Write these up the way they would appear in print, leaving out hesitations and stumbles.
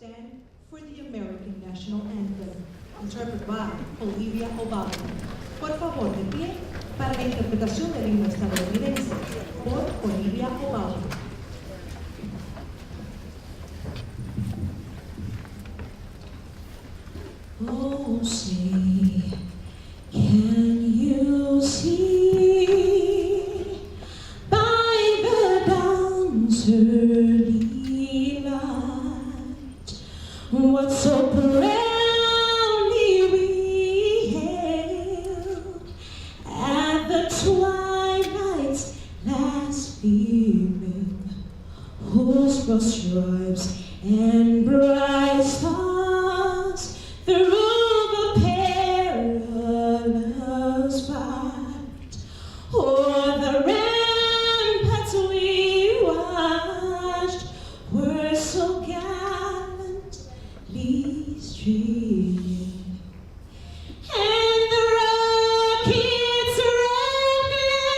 stand for the American National Anthem, interpreted by Olivia Obuabang. Por favor, de pie para la interpretación del himno estadounidense por Olivia Obuabang. Oh, say, can you see by the dawn's early light what so proudly we hailed at the twilight's last gleaming, whose broad stripes and bright stars through the perilous fight, o'er the ramparts we watched, were so gallantly streaming, and the rockets rattling,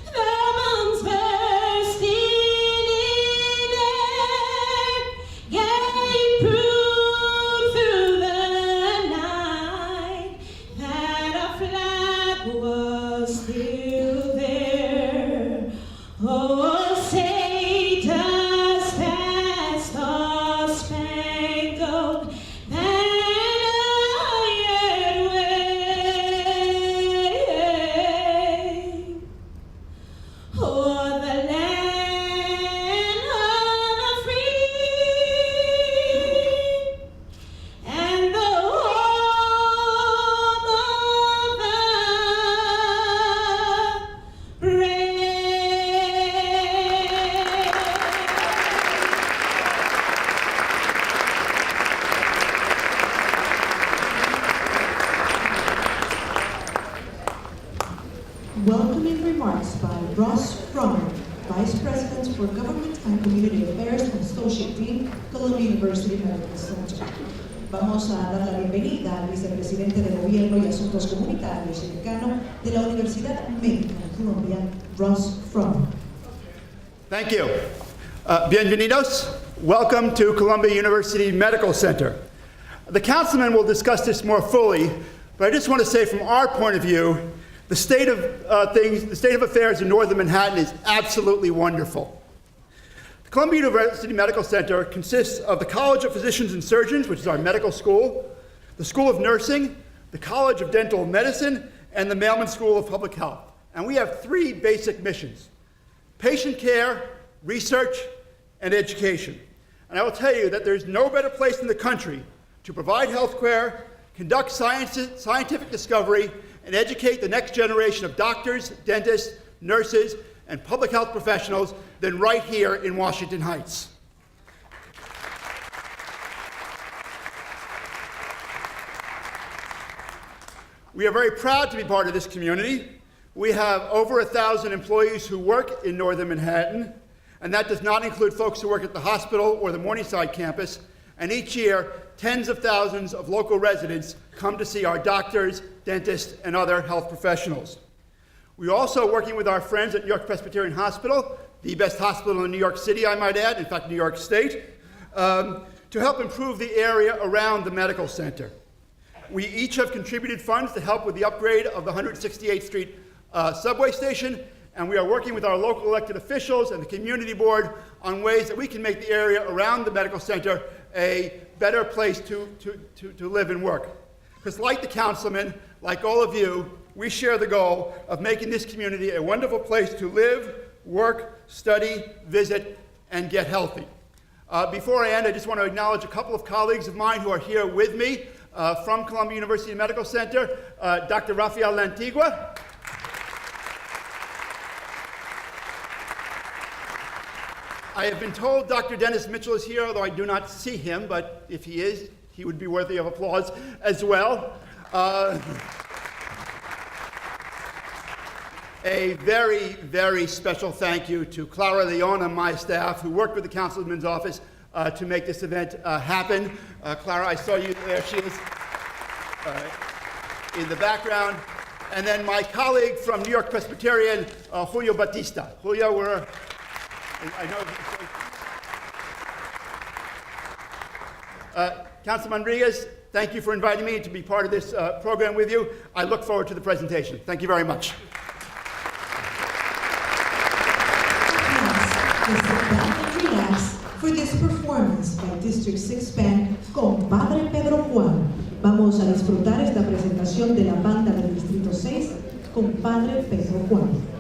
the bombs bursting in air, gave proof through the night that our flag was still there. Oh, say does that star-spangled banner yet wave o'er the land of the free and the home of the brave? Welcoming remarks by Ross Frommer, Vice President for Government and Community Affairs and Associate Dean, Columbia University Medical Center. Vamos a dar la bienvenida al Vicepresidente de Gobierno y Asuntos Comunitarios y Decano de la Universidad Médica de Columbia, Ross Frommer. Thank you. Bienvenidos. Welcome to Columbia University Medical Center. The councilman will discuss this more fully, but I just want to say from our point of view, the state of affairs in northern Manhattan is absolutely wonderful. The Columbia University Medical Center consists of the College of Physicians and Surgeons, which is our medical school, the School of Nursing, the College of Dental Medicine, and the Mailman School of Public Health. And we have three basic missions: patient care, research, and education. And I will tell you that there's no better place in the country to provide health care, conduct scientific discovery, and educate the next generation of doctors, dentists, nurses, and public health professionals than right here in Washington Heights. We are very proud to be part of this community. We have over 1,000 employees who work in northern Manhattan, and that does not include folks who work at the hospital or the Morningside campus. And each year, tens of thousands of local residents come to see our doctors, dentists, and other health professionals. We're also working with our friends at New York Presbyterian Hospital, the best hospital in New York City, I might add, in fact, New York State, to help improve the area around the medical center. We each have contributed funds to help with the upgrade of the 168th Street subway station, and we are working with our local elected officials and the community board on ways that we can make the area around the medical center a better place to live and work. Because like the councilman, like all of you, we share the goal of making this community a wonderful place to live, work, study, visit, and get healthy. Before I end, I just want to acknowledge a couple of colleagues of mine who are here with me from Columbia University Medical Center, Dr. Rafael Lantigua. I have been told Dr. Dennis Mitchell is here, although I do not see him, but if he is, he would be worthy of applause as well. A very, very special thank you to Clara Leon and my staff who worked with the councilman's office to make this event happen. Clara, I saw you there. She is in the background. And then my colleague from New York Presbyterian, Julio Batista. Julio, I know. Councilman Rodriguez, thank you for inviting me to be part of this program with you. I look forward to the presentation. Thank you very much. Please sit back and relax for this performance by District 6 Band Compadre Pedro Juan. Vamos a disfrutar esta presentación de la banda del Distrito 6, Compadre Pedro Juan.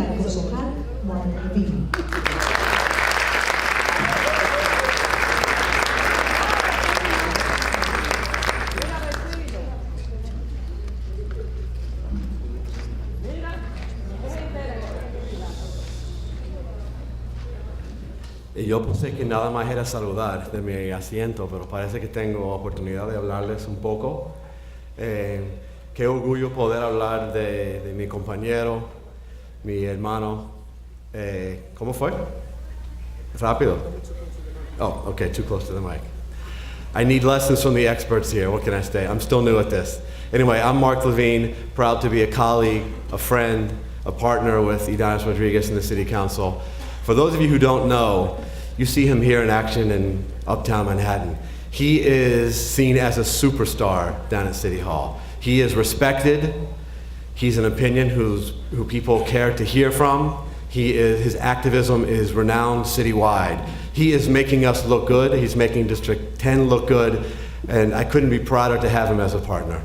al concejal Levine. Y yo pensé que nada más era saludar de mi asiento, pero parece que tengo oportunidad de hablarles un poco. Qué orgullo poder hablar de mi compañero, mi hermano. ¿Cómo fue? Rápido. Oh, okay, too close to the mic. I need lessons from the experts here. What can I say? I'm still new at this. Anyway, I'm Mark Levine, proud to be a colleague, a friend, a partner with Ydanis Rodriguez in the City Council. For those of you who don't know, you see him here in action in Uptown Manhattan. He is seen as a superstar down at City Hall. He is respected. He's an opinion who people care to hear from. His activism is renowned citywide. He is making us look good. He's making District 10 look good, and I couldn't be prouder to have him as a partner.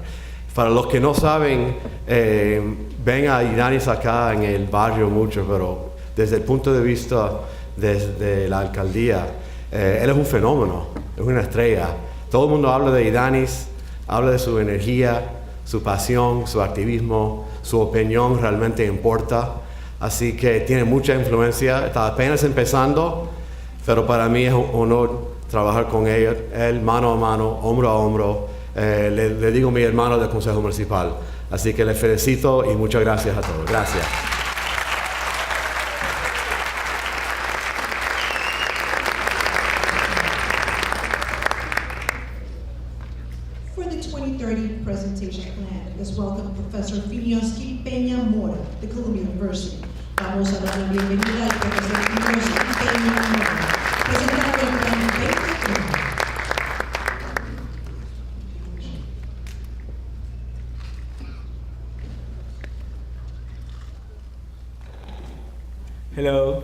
Para los que no saben, ven a Ydanis acá en el barrio mucho, pero desde el punto de vista de la alcaldía, él es un fenómeno, es una estrella. Todo el mundo habla de Ydanis, habla de su energía, su pasión, su activismo, su opinión realmente importa. Así que tiene mucha influencia, está apenas empezando, pero para mí es un honor trabajar con él mano a mano, hombro a hombro. Le digo mi hermano del Consejo Municipal. Así que le felicito y muchas gracias a todos. Gracias. For the 2030 presentation plan, let's welcome Professor Feniosky Pena Mora, the Columbia University. Vamos a dar la bienvenida al profesor Feniosky Pena Mora, presentando el plan 2030. Hello,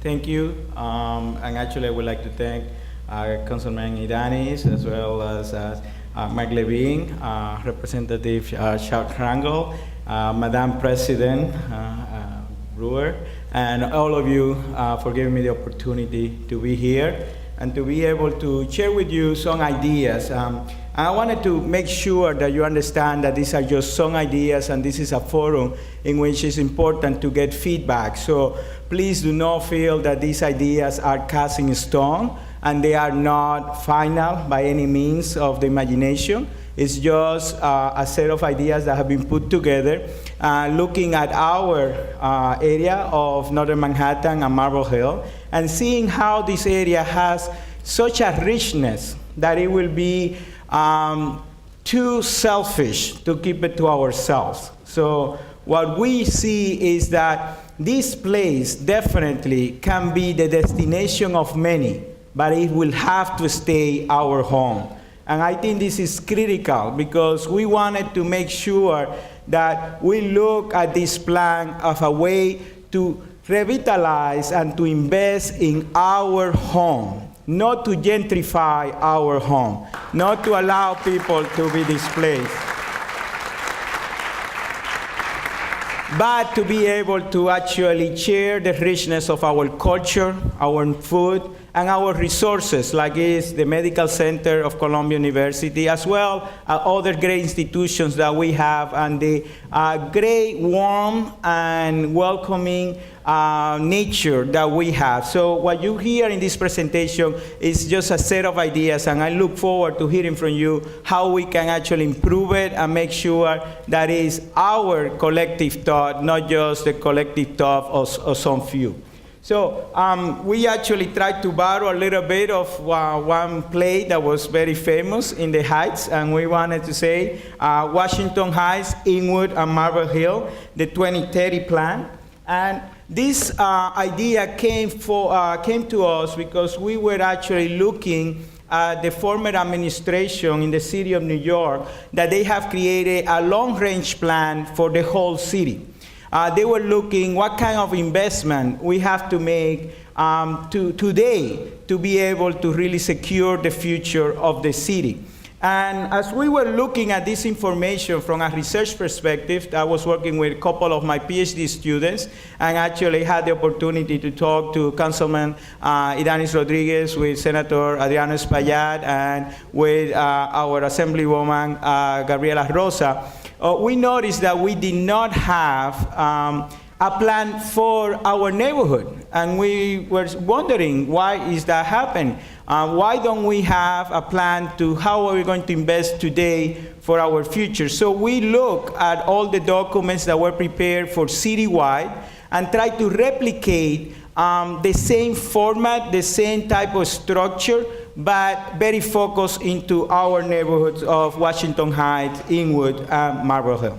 thank you. And actually I would like to thank Councilman Ydanis as well as Mark Levine, Representative Chuck Rangel, Madam President Brewer, and all of you for giving me the opportunity to be here and to be able to share with you some ideas. I wanted to make sure that you understand that these are just some ideas and this is a forum in which it's important to get feedback. So please do not feel that these ideas are cast in stone and they are not final by any means of the imagination. It's just a set of ideas that have been put together looking at our area of Northern Manhattan and Marble Hill and seeing how this area has such a richness that it will be too selfish to keep it to ourselves. So what we see is that this place definitely can be the destination of many, but it will have to stay our home. And I think this is critical because we wanted to make sure that we look at this plan as a way to revitalize and to invest in our home. Not to gentrify our home, not to allow people to be displaced, but to be able to actually share the richness of our culture, our food, and our resources, like is the Medical Center of Columbia University, as well as other great institutions that we have, and the great, warm, and welcoming nature that we have. So what you hear in this presentation is just a set of ideas, and I look forward to hearing from you how we can actually improve it and make sure that is our collective thought, not just the collective thought of some few. So we actually tried to borrow a little bit of one play that was very famous in the Heights, and we wanted to say Washington Heights, Inwood, and Marble Hill, the 2030 plan. And this idea came to us because we were actually looking at the former administration in the city of New York, that they have created a long-range plan for the whole city. They were looking what kind of investment we have to make today to be able to really secure the future of the city. And as we were looking at this information from a research perspective, I was working with a couple of my PhD students and actually had the opportunity to talk to Councilman Ydanis Rodriguez, with Senator Adriano Espaillat, and with our Assemblywoman Gabriela Rosa. We noticed that we did not have a plan for our neighborhood, and we were wondering, why is that happening? Why don't we have a plan to how are we going to invest today for our future? So we look at all the documents that were prepared for citywide and try to replicate the same format, the same type of structure, but very focused into our neighborhoods of Washington Heights, Inwood, and Marble Hill.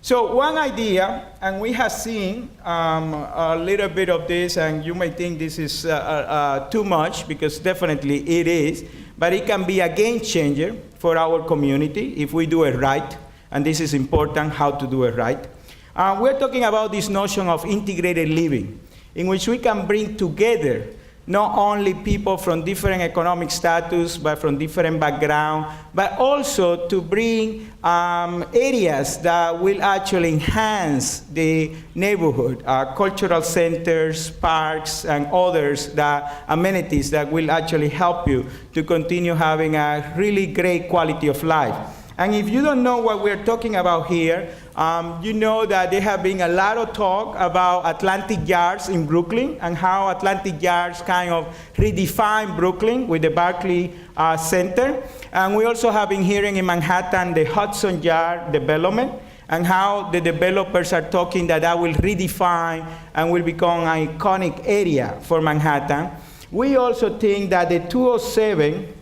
So one idea, and we have seen a little bit of this, and you may think this is too much, because definitely it is, but it can be a game changer for our community if we do it right, and this is important, how to do it right. We're talking about this notion of integrated living, in which we can bring together not only people from different economic status, but from different background, but also to bring areas that will actually enhance the neighborhood, cultural centers, parks, and others, amenities that will actually help you to continue having a really great quality of life. And if you don't know what we're talking about here, you know that there have been a lot of talk about Atlantic Yards in Brooklyn, and how Atlantic Yards kind of redefine Brooklyn with the Barclay Center. And we also have been hearing in Manhattan the Hudson Yard development, and how the developers are talking that will redefine and will become an iconic area for Manhattan. We also think that the 207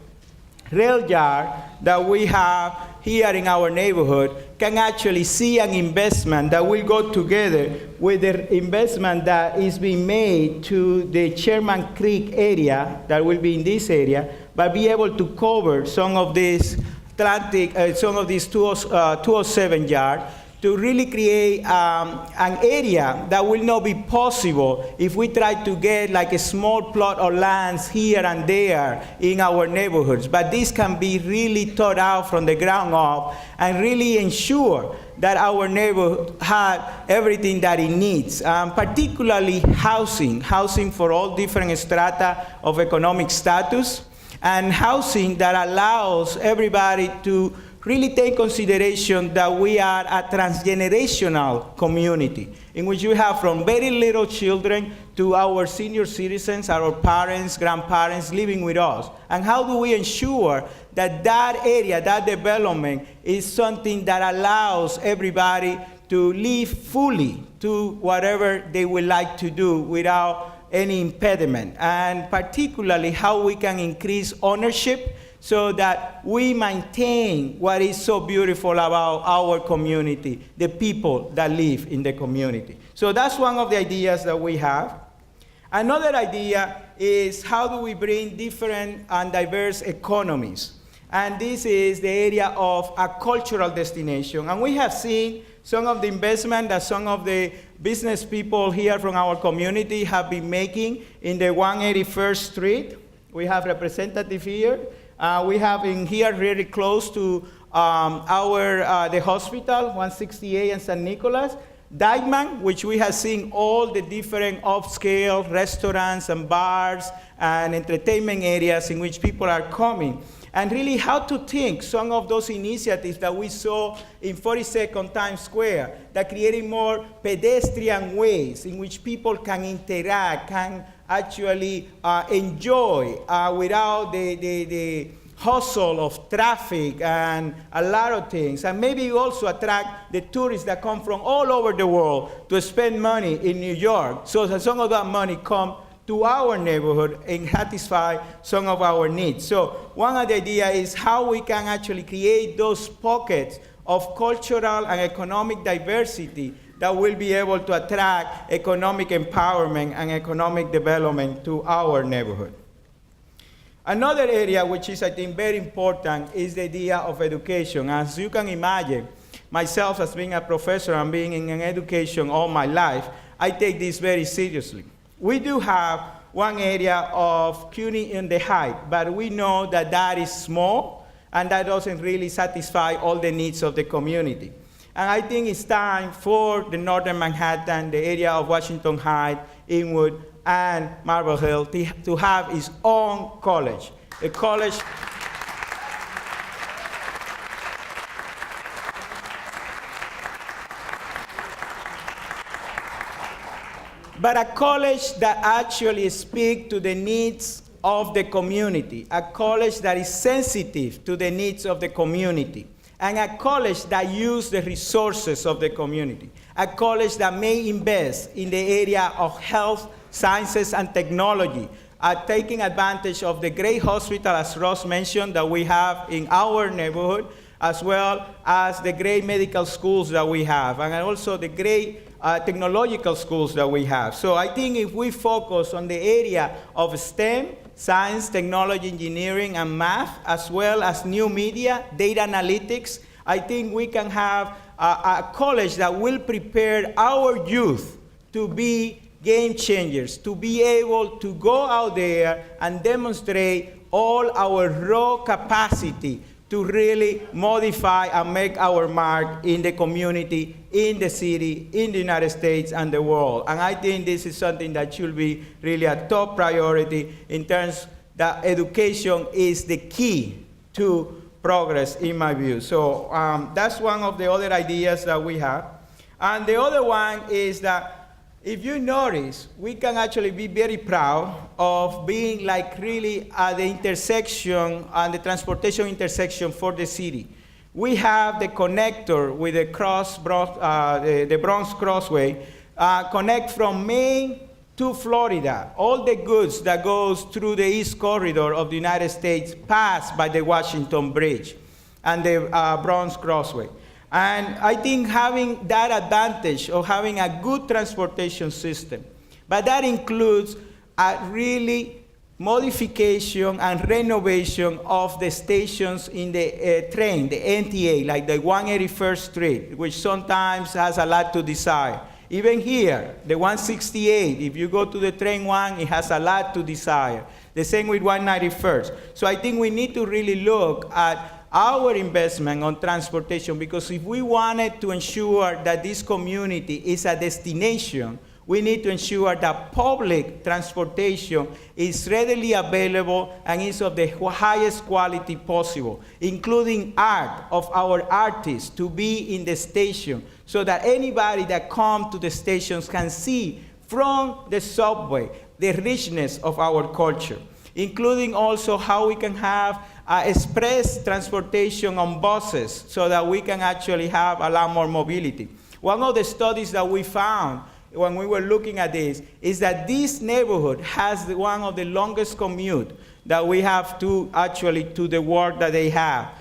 rail yard that we have here in our neighborhood can actually see an investment that will go together with the investment that is being made to the Sherman Creek area that will be in this area, but be able to cover some of these 207 yards, to really create an area that will not be possible if we try to get like a small plot of lands here and there in our neighborhoods. But this can be really thought out from the ground up and really ensure that our neighborhood has everything that it needs, particularly housing for all different strata of economic status, and housing that allows everybody to really take consideration that we are a transgenerational community, in which we have from very little children to our senior citizens, our parents, grandparents living with us. And how do we ensure that that area, that development, is something that allows everybody to live fully to whatever they would like to do without any impediment? And particularly how we can increase ownership, so that we maintain what is so beautiful about our community, the people that live in the community. So that's one of the ideas that we have. Another idea is, how do we bring different and diverse economies? And this is the area of a cultural destination. And we have seen some of the investment that some of the business people here from our community have been making in the 181st Street. We have representative here. We have in here really close to the hospital, 168 and San Nicolas. Dykeman, which we have seen all the different upscale restaurants and bars and entertainment areas in which people are coming. And really how to think some of those initiatives that we saw in 42nd Times Square, that creating more pedestrian ways in which people can interact, can actually enjoy without the hustle of traffic and a lot of things. And maybe also attract the tourists that come from all over the world to spend money in New York, so that some of that money come to our neighborhood and satisfy some of our needs. So one of the ideas is how we can actually create those pockets of cultural and economic diversity that will be able to attract economic empowerment and economic development to our neighborhood. Another area which is, I think, very important is the idea of education. As you can imagine, myself as being a professor and being in education all my life, I take this very seriously. We do have one area of CUNY in the Heights, but we know that that is small, and that doesn't really satisfy all the needs of the community. And I think it's time for the Northern Manhattan, the area of Washington Heights, Inwood, and Marble Hill to have its own college. A college but a college that actually speaks to the needs of the community, a college that is sensitive to the needs of the community, and a college that uses the resources of the community, a college that may invest in the area of health, sciences, and technology, taking advantage of the great hospital, as Ross mentioned, that we have in our neighborhood, as well as the great medical schools that we have, and also the great technological schools that we have. So I think if we focus on the area of STEM, science, technology, engineering, and math, as well as new media, data analytics, I think we can have a college that will prepare our youth to be game changers, to be able to go out there and demonstrate all our raw capacity to really modify and make our mark in the community, in the city, in the United States, and the world. And I think this is something that should be really a top priority in terms that education is the key to progress, in my view. So that's one of the other ideas that we have. And the other one is that if you notice, we can actually be very proud of being like really at the intersection and the transportation intersection for the city. We have the connector with the the Bronx Crossway, connect from Maine to Florida. All the goods that goes through the East Corridor of the United States pass by the Washington Bridge and the Bronx Crossway. And I think having that advantage of having a good transportation system, but that includes a really modification and renovation of the stations in the train, the NTA, like the 181st Street, which sometimes has a lot to desire. Even here, the 168, if you go to the train one, it has a lot to desire. The same with 191st. So I think we need to really look at our investment on transportation, because if we wanted to ensure that this community is a destination, we need to ensure that public transportation is readily available and is of the highest quality possible, including art of our artists to be in the station so that anybody that comes to the stations can see from the subway the richness of our culture, including also how we can have express transportation on buses so that we can actually have a lot more mobility. One of the studies that we found when we were looking at this is that this neighborhood has one of the longest commute that we have to actually to the work that they have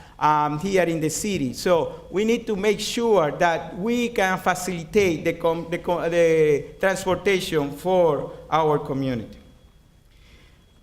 here in the city. So we need to make sure that we can facilitate the transportation for our community.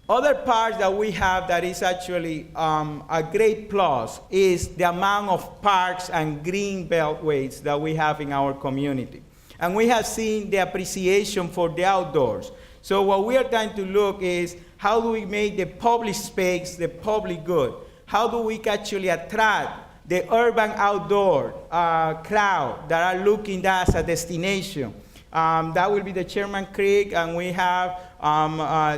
Other part that we have that is actually a great plus is the amount of parks and green beltways that we have in our community. And we have seen the appreciation for the outdoors. So what we are trying to look is how do we make the public space the public good? How do we actually attract the urban outdoor crowd that are looking at as a destination? That will be the Sherman Creek, and we have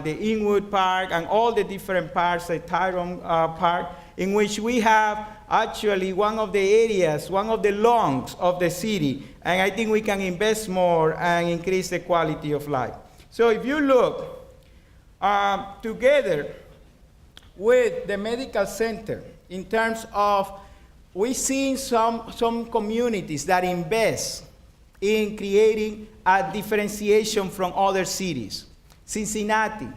the Inwood Park and all the different parks, the Tyrone Park, in which we have actually one of the areas, one of the lungs of the city, and I think we can invest more and increase the quality of life. So if you look together with the medical center, in terms of, we've seen some communities that invest in creating a differentiation from other cities. Cincinnati,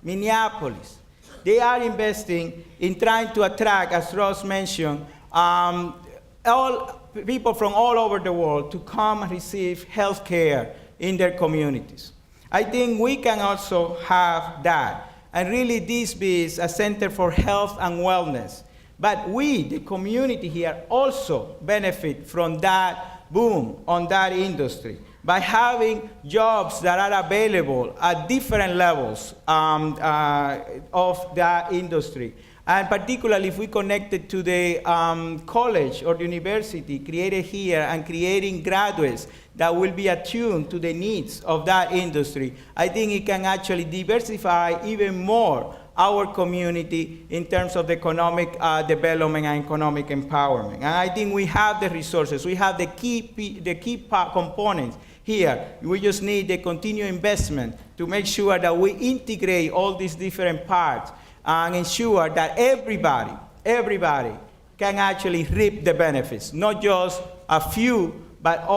Minneapolis, they are investing in trying to attract, as Ross mentioned, all people from all over the world to come and receive health care in their communities. I think we can also have that, and really this be a center for health and wellness. But we, the community here, also benefit from that boom on that industry by having jobs that are available at different levels of that industry. And particularly if we connect it to the college or the university created here and creating graduates that will be attuned to the needs of that industry, I think it can actually diversify even more our community in terms of economic development and economic empowerment. And I think we have the resources, we have the key components here. We just need the continued investment to make sure that we integrate all these different parts and ensure that everybody can actually reap the benefits, not just a few, but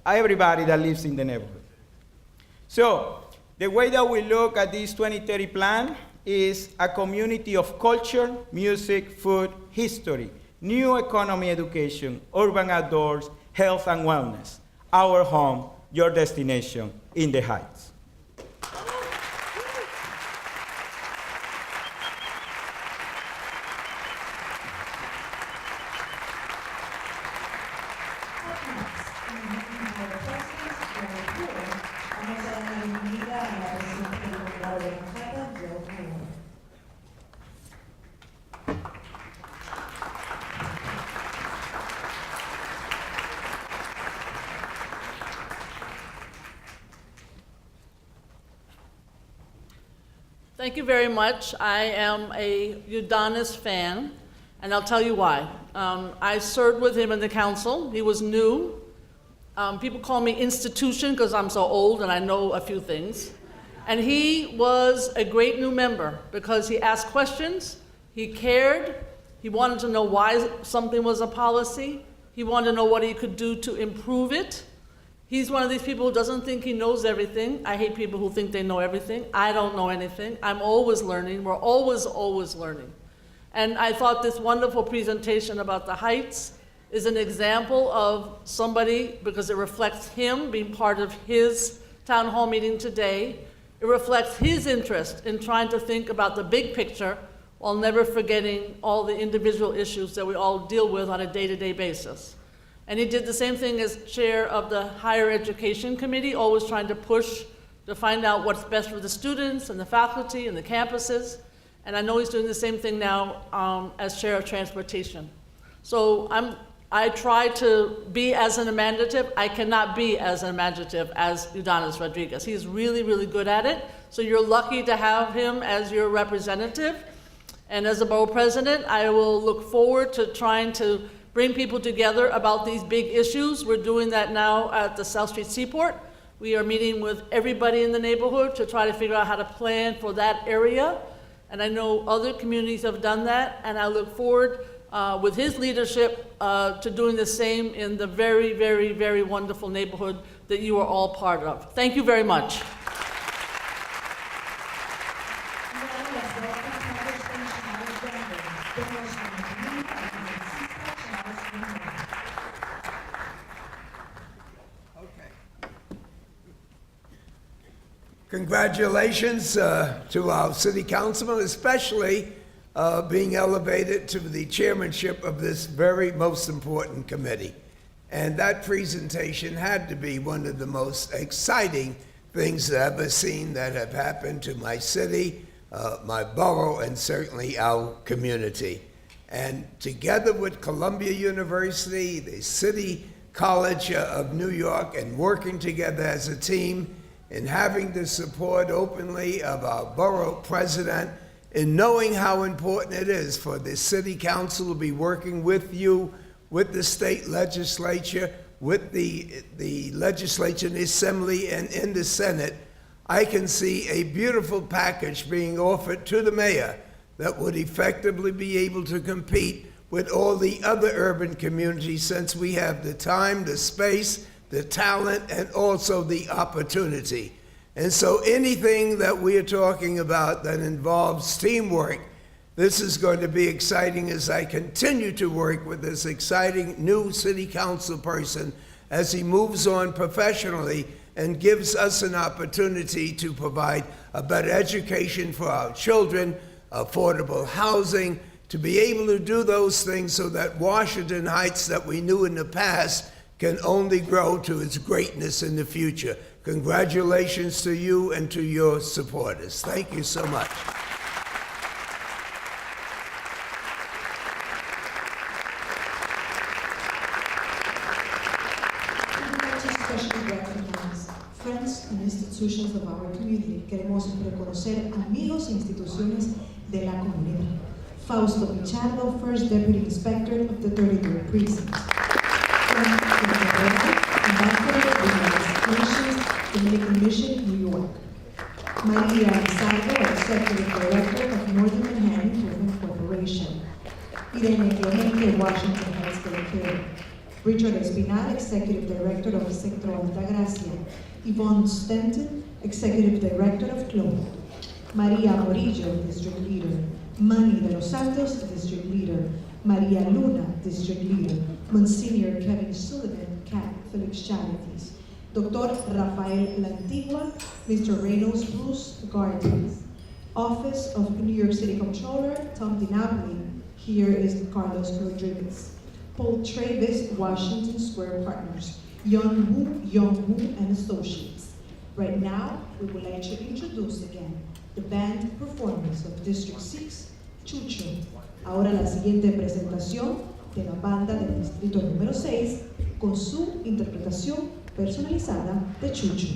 everybody that lives in the neighborhood. So the way that we look at this 2030 plan is a community of culture, music, food, history, new economy education, urban outdoors, health and wellness. Our home, your destination in the Heights. Thank you very much. I am a Ydanis fan, and I'll tell you why. I served with him in the council. He was new. People call me institution because I'm so old and I know a few things. And he was a great new member because he asked questions, he cared, he wanted to know why something was a policy, he wanted to know what he could do to improve it. He's one of these people who doesn't think he knows everything. I hate people who think they know everything. I don't know anything. I'm always learning. We're always learning. And I thought this wonderful presentation about the Heights is an example of somebody, because it reflects him being part of his town hall meeting today. It reflects his interest in trying to think about the big picture while never forgetting all the individual issues that we all deal with on a day-to-day basis. And he did the same thing as chair of the Higher Education Committee, always trying to push to find out what's best for the students and the faculty and the campuses. And I know he's doing the same thing now as chair of transportation. So I try to be as an imaginative. I cannot be as imaginative as Ydanis Rodriguez. He's really, really good at it. So you're lucky to have him as your representative. And as a borough president, I will look forward to trying to bring people together about these big issues. We're doing that now at the South Street Seaport. We are meeting with everybody in the neighborhood to try to figure out how to plan for that area. And I know other communities have done that, and I look forward with his leadership to doing the same in the very, very, very wonderful neighborhood that you are all part of. Thank you very much. Congratulations to our city councilman, especially being elevated to the chairmanship of this very most important committee. And that presentation had to be one of the most exciting things I've ever seen that have happened to my city, my borough, and certainly our community. And together with Columbia University, the City College of New York, and working together as a team, and having the support openly of our borough president, and knowing how important it is for the city council to be working with you, with the state legislature, with the legislature in the assembly and in the Senate, I can see a beautiful package being offered to the mayor that would effectively be able to compete with all the other urban communities, since we have the time, the space, the talent, and also the opportunity. And so anything that we are talking about that involves teamwork, this is going to be exciting as I continue to work with this exciting new city council person as he moves on professionally and gives us an opportunity to provide a better education for our children, affordable housing, to be able to do those things so that Washington Heights that we knew in the past can only grow to its greatness in the future. Congratulations to you. to you and to your supporters. Thank you so much. institutions of our community. Queremos reconocer amigos e instituciones de la comunidad. Fausto Pichardo, First Deputy Inspector of the 33rd Precinct. From Gabriela, Ambassador of the United Nations, Dominican Mission, New York. Maria Salvo, Executive Director of Northern Manhattan Improvement Corporation. Irene Clemente, Washington Heights Delegate. Richard Espinal, Executive Director of Centro Altagracia. Yvonne Stenton, Executive Director of CLO. Maria Morillo, District Leader. Manny de los Santos, District Leader. Maria Luna, District Leader. Monsignor Kevin Sullivan, Catholic Charities. Dr. Rafael Lantigua, Mr. Reynolds Bruce, Guardians. Office of New York City Comptroller, Tom DiNapoli. Here is Carlos Rodriguez. Paul Travis, Washington Square Partners. Young Woo, and Associates. Right now, we would like to introduce again the band performance of District 6, Chucho. Ahora la siguiente presentación de la banda del Distrito número 6 con su interpretación personalizada de Chucho.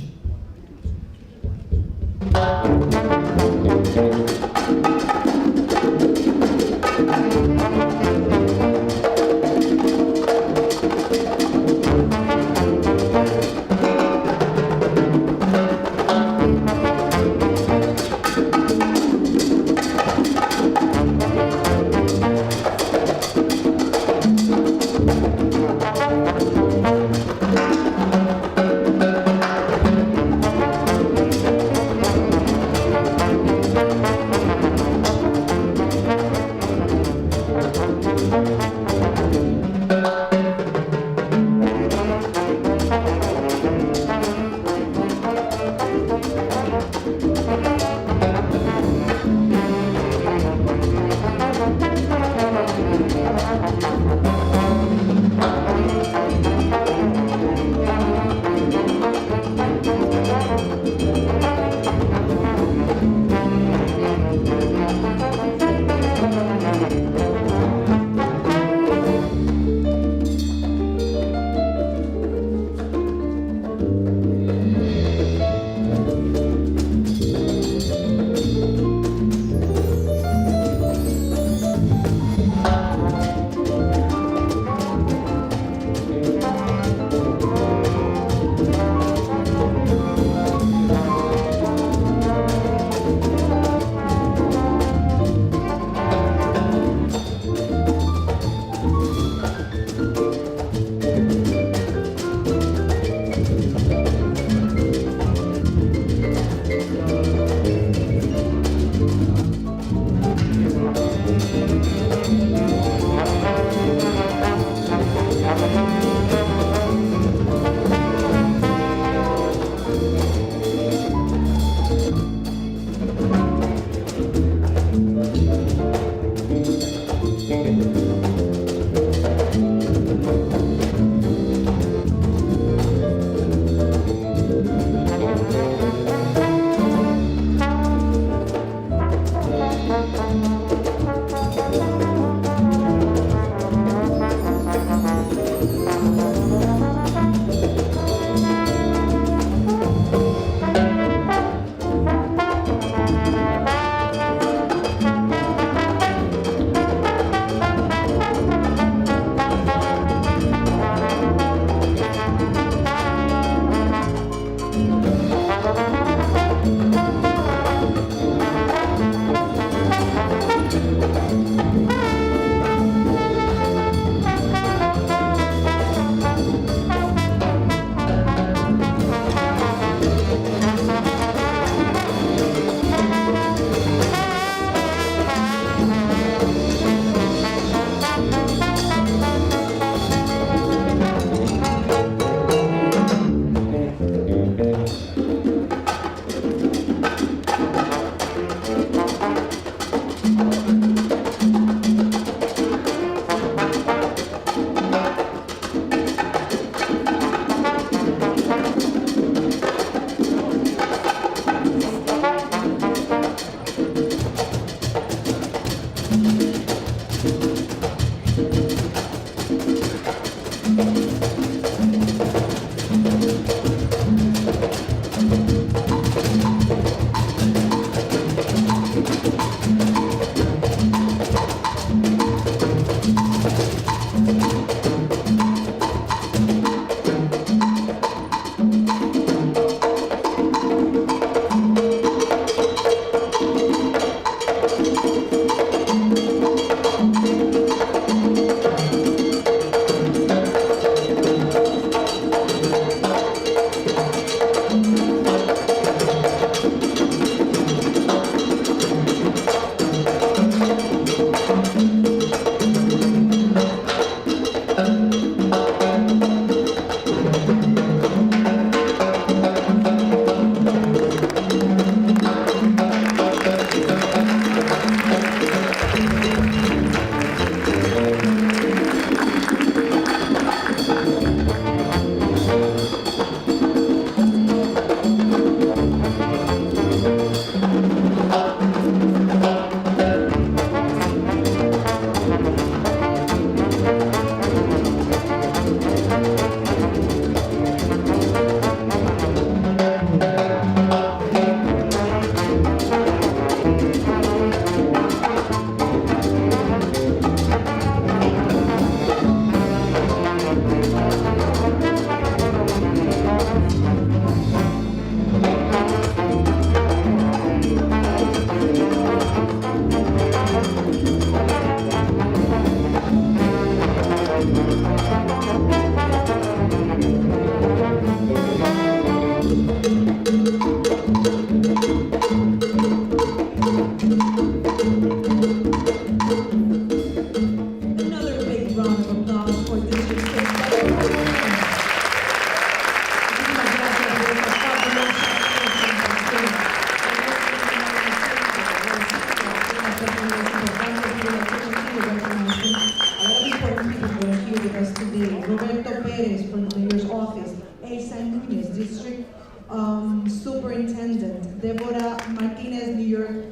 Superintendent Deborah Martinez, New York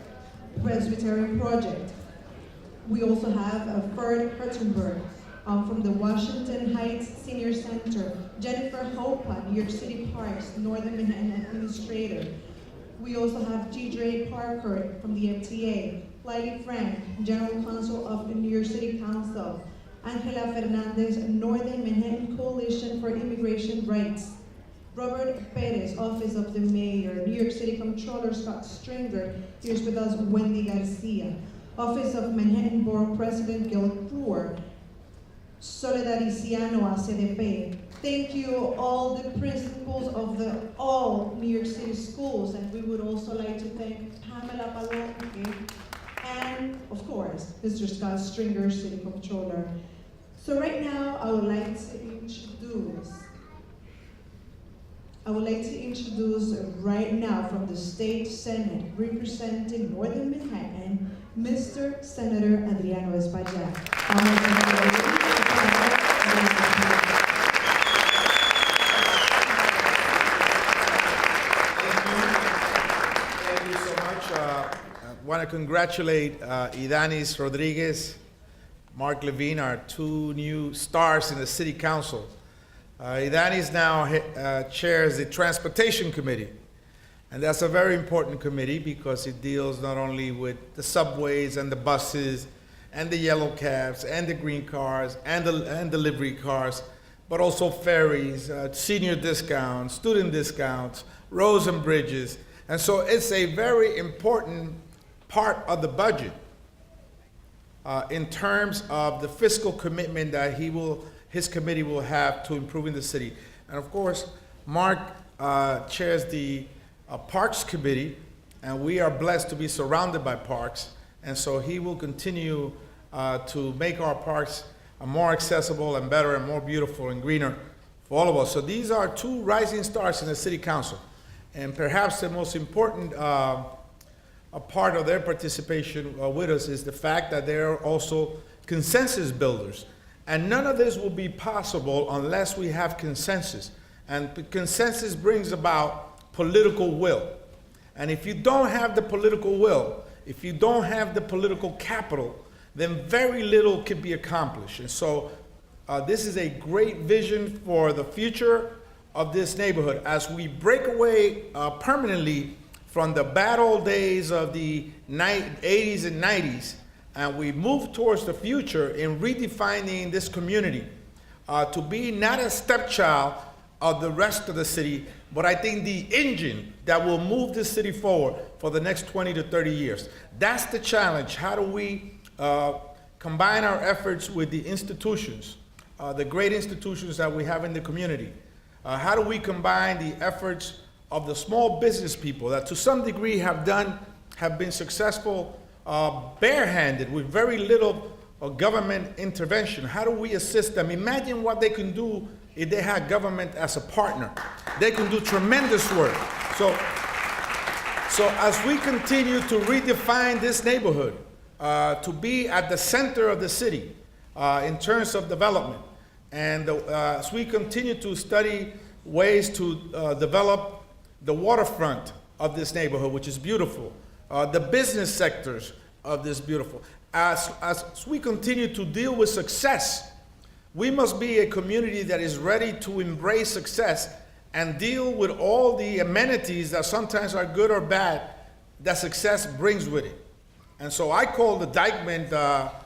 Presbyterian Project. We also have Ferd Hertenberg from the Washington Heights Senior Center, Jennifer Hopa, New York City Parks, Northern Manhattan Administrator. We also have Deidre Parker from the FTA, Lily Frank, General Counsel of the New York City Council, Angela Fernandez, Northern Manhattan Coalition for Immigration Rights, Robert Perez, Office of the Mayor, New York City Comptroller Scott Stringer, here's with us Wendy Garcia, Office of Manhattan Borough President Gale Brewer, Soledad Isiano, ACDP. Thank you all the principals of all New York City schools, and we would also like to thank Pamela Palomque and, of course, Mr. Scott Stringer, City Comptroller. So right now, I would like to introduce right now from the State Senate, representing Northern Manhattan, Mr. Senator Adriano Espaillat. Thank you so much. I want to congratulate Ydanis Rodriguez, Mark Levine, our two new stars in the City Council. Ydanis now chairs the Transportation Committee, and that's a very important committee because it deals not only with the subways and the buses and the yellow cabs and the green cars and the livery cars, but also ferries, senior discounts, student discounts, roads and bridges. And so it's a very important part of the budget in terms of the fiscal commitment that his committee will have to improving the city. And of course, Mark chairs the Parks Committee, and we are blessed to be surrounded by parks. And so he will continue to make our parks more accessible and better and more beautiful and greener for all of us. So these are two rising stars in the City Council. And perhaps the most important a part of their participation with us is the fact that they're also consensus builders. And none of this will be possible unless we have consensus. And consensus brings about political will. And if you don't have the political will, if you don't have the political capital, then very little can be accomplished. And so this is a great vision for the future of this neighborhood as we break away permanently from the bad old days of the 80s and 90s, and we move towards the future in redefining this community to be not a stepchild of the rest of the city, but I think the engine that will move this city forward for the next 20 to 30 years. That's the challenge. How do we combine our efforts with the institutions, the great institutions that we have in the community? How do we combine the efforts of the small business people that to some degree have been successful barehanded with very little government intervention? How do we assist them? Imagine what they can do if they had government as a partner. They can do tremendous work. So as we continue to redefine this neighborhood to be at the center of the city in terms of development, and as we continue to study ways to develop the waterfront of this neighborhood, which is beautiful, the business sectors of this beautiful. As we continue to deal with success, we must be a community that is ready to embrace success and deal with all the amenities that sometimes are good or bad that success brings with it. And so I call the Dykeman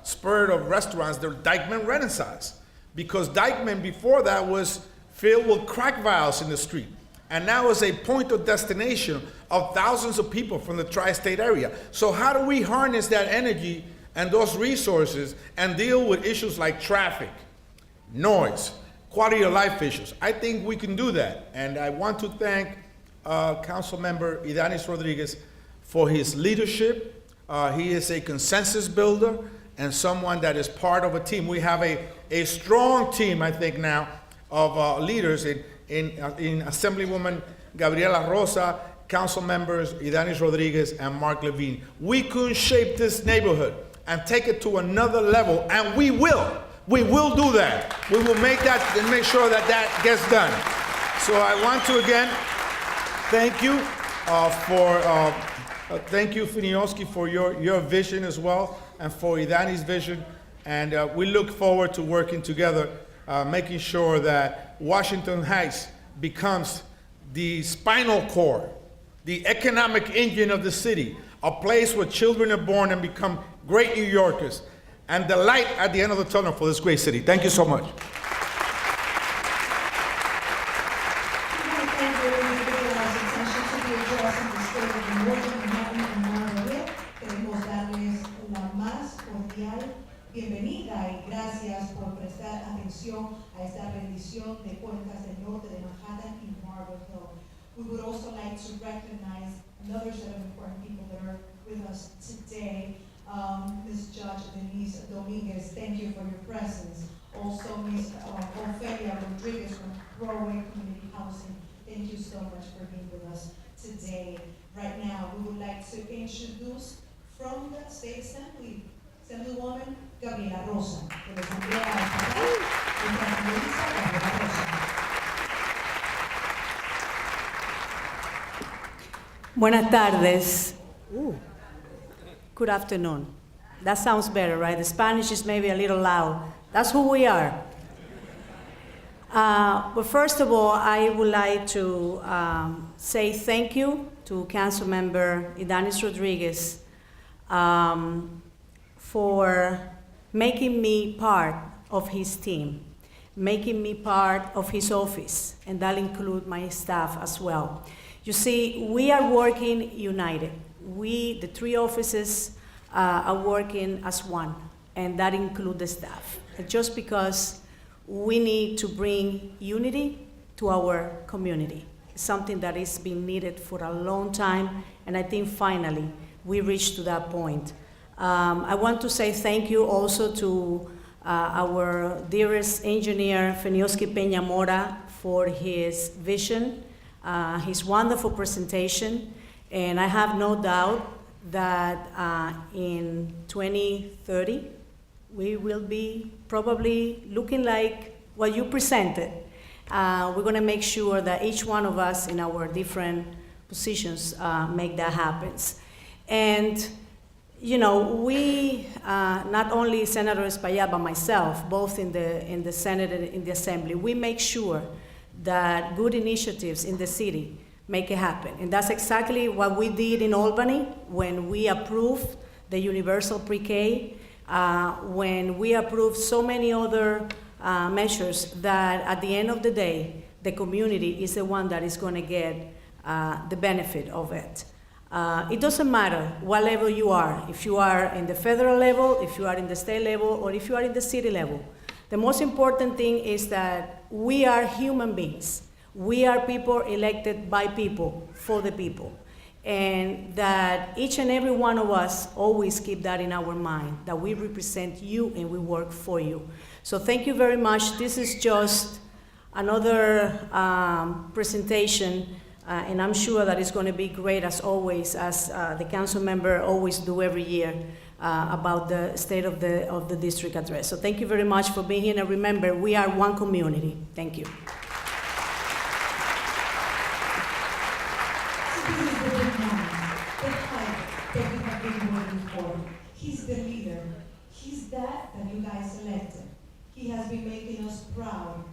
spurt of restaurants the Dykeman Renaissance, because Dykeman before that was filled with crack vials in the street. And now is a point of destination of thousands of people from the tri-state area. So how do we harness that energy and those resources and deal with issues like traffic, noise, quality of life issues? I think we can do that. And I want to thank Council Member Ydanis Rodriguez for his leadership. He is a consensus builder and someone that is part of a team. We have a strong team, I think, now of leaders in Assemblywoman Gabriela, Rosa, Council Members Ydanis Rodriguez and Mark Levine. We could shape this neighborhood and take it to another level, and we will. We will do that. We will make that and make sure that that gets done. So I want to again thank you. Thank you, Feniosky, for your vision as well, and for Ydanis' vision. And we look forward to working together, making sure that Washington Heights becomes the spinal cord, the economic engine of the city, a place where children are born and become great New Yorkers, and the light at the end of the tunnel for this great city. Thank you so much. Bienvenida y gracias por prestar atención a esta rendición de cuentas del norte de Manhattan y Marble Hill. We would also like to recognize another set of important people that are with us today. Ms. Judge Denise Dominguez, thank you for your presence. Also, Ms. Olivia Rodriguez from Borough Community Housing, thank you so much for being with us today. Right now, we would like to introduce from the State Assembly, Assemblywoman Gabriela Rosa, de la Asamblea Estatal, Gabriela Rosa. Buenas tardes. Good afternoon. That sounds better, right? The Spanish is maybe a little loud. That's who we are. But first of all, I would like to say thank you to Councilmember Ydanis Rodriguez for making me part of his team, making me part of his office, and that includes my staff as well. You see, we are working united. We, the three offices, are working as one, and that includes the staff. Just because we need to bring unity to our community, something that has been needed for a long time, and I think finally we reached to that point. I want to say thank you also to our dearest engineer, Feniosky Pena Mora, for his vision, his wonderful presentation, and I have no doubt that in 2030, we will be probably looking like what you presented. We're gonna make sure that each one of us in our different positions make that happen. And you know, we, not only Senator Espaillat, but myself, both in the Senate and in the Assembly, we make sure that good initiatives in the city make it happen. And that's exactly what we did in Albany when we approved the universal pre-K, when we approved so many other measures that at the end of the day, the community is the one that is gonna get the benefit of it. It doesn't matter what level you are, if you are in the federal level, if you are in the state level, or if you are in the city level. The most important thing is that we are human beings. We are people elected by people, for the people. And that each and every one of us always keep that in our mind, that we represent you and we work for you. So thank you very much. This is just another presentation. And I'm sure that it's going to be great as always, as the council member always do every year about the state of the district address. So thank you very much for being here, and remember, we are one community. Thank you. He's the leader. He's that you guys elected. He has been making us proud.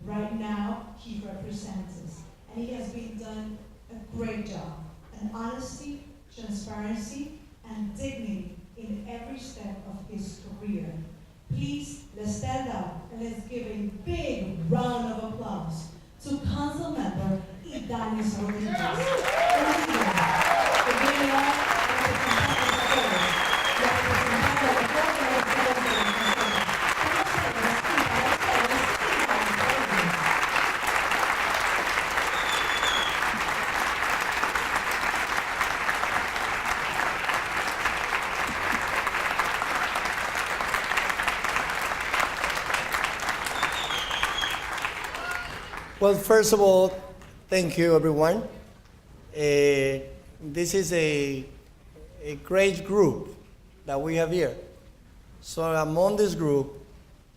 Right now, he represents us. And he has been done a great job. And honesty, transparency, and dignity in every step of his career. Please, let's stand up and let's give a big round of applause to Councilmember Ydanis Well, first of all, thank you, everyone. This is a great group that we have here. So among this group,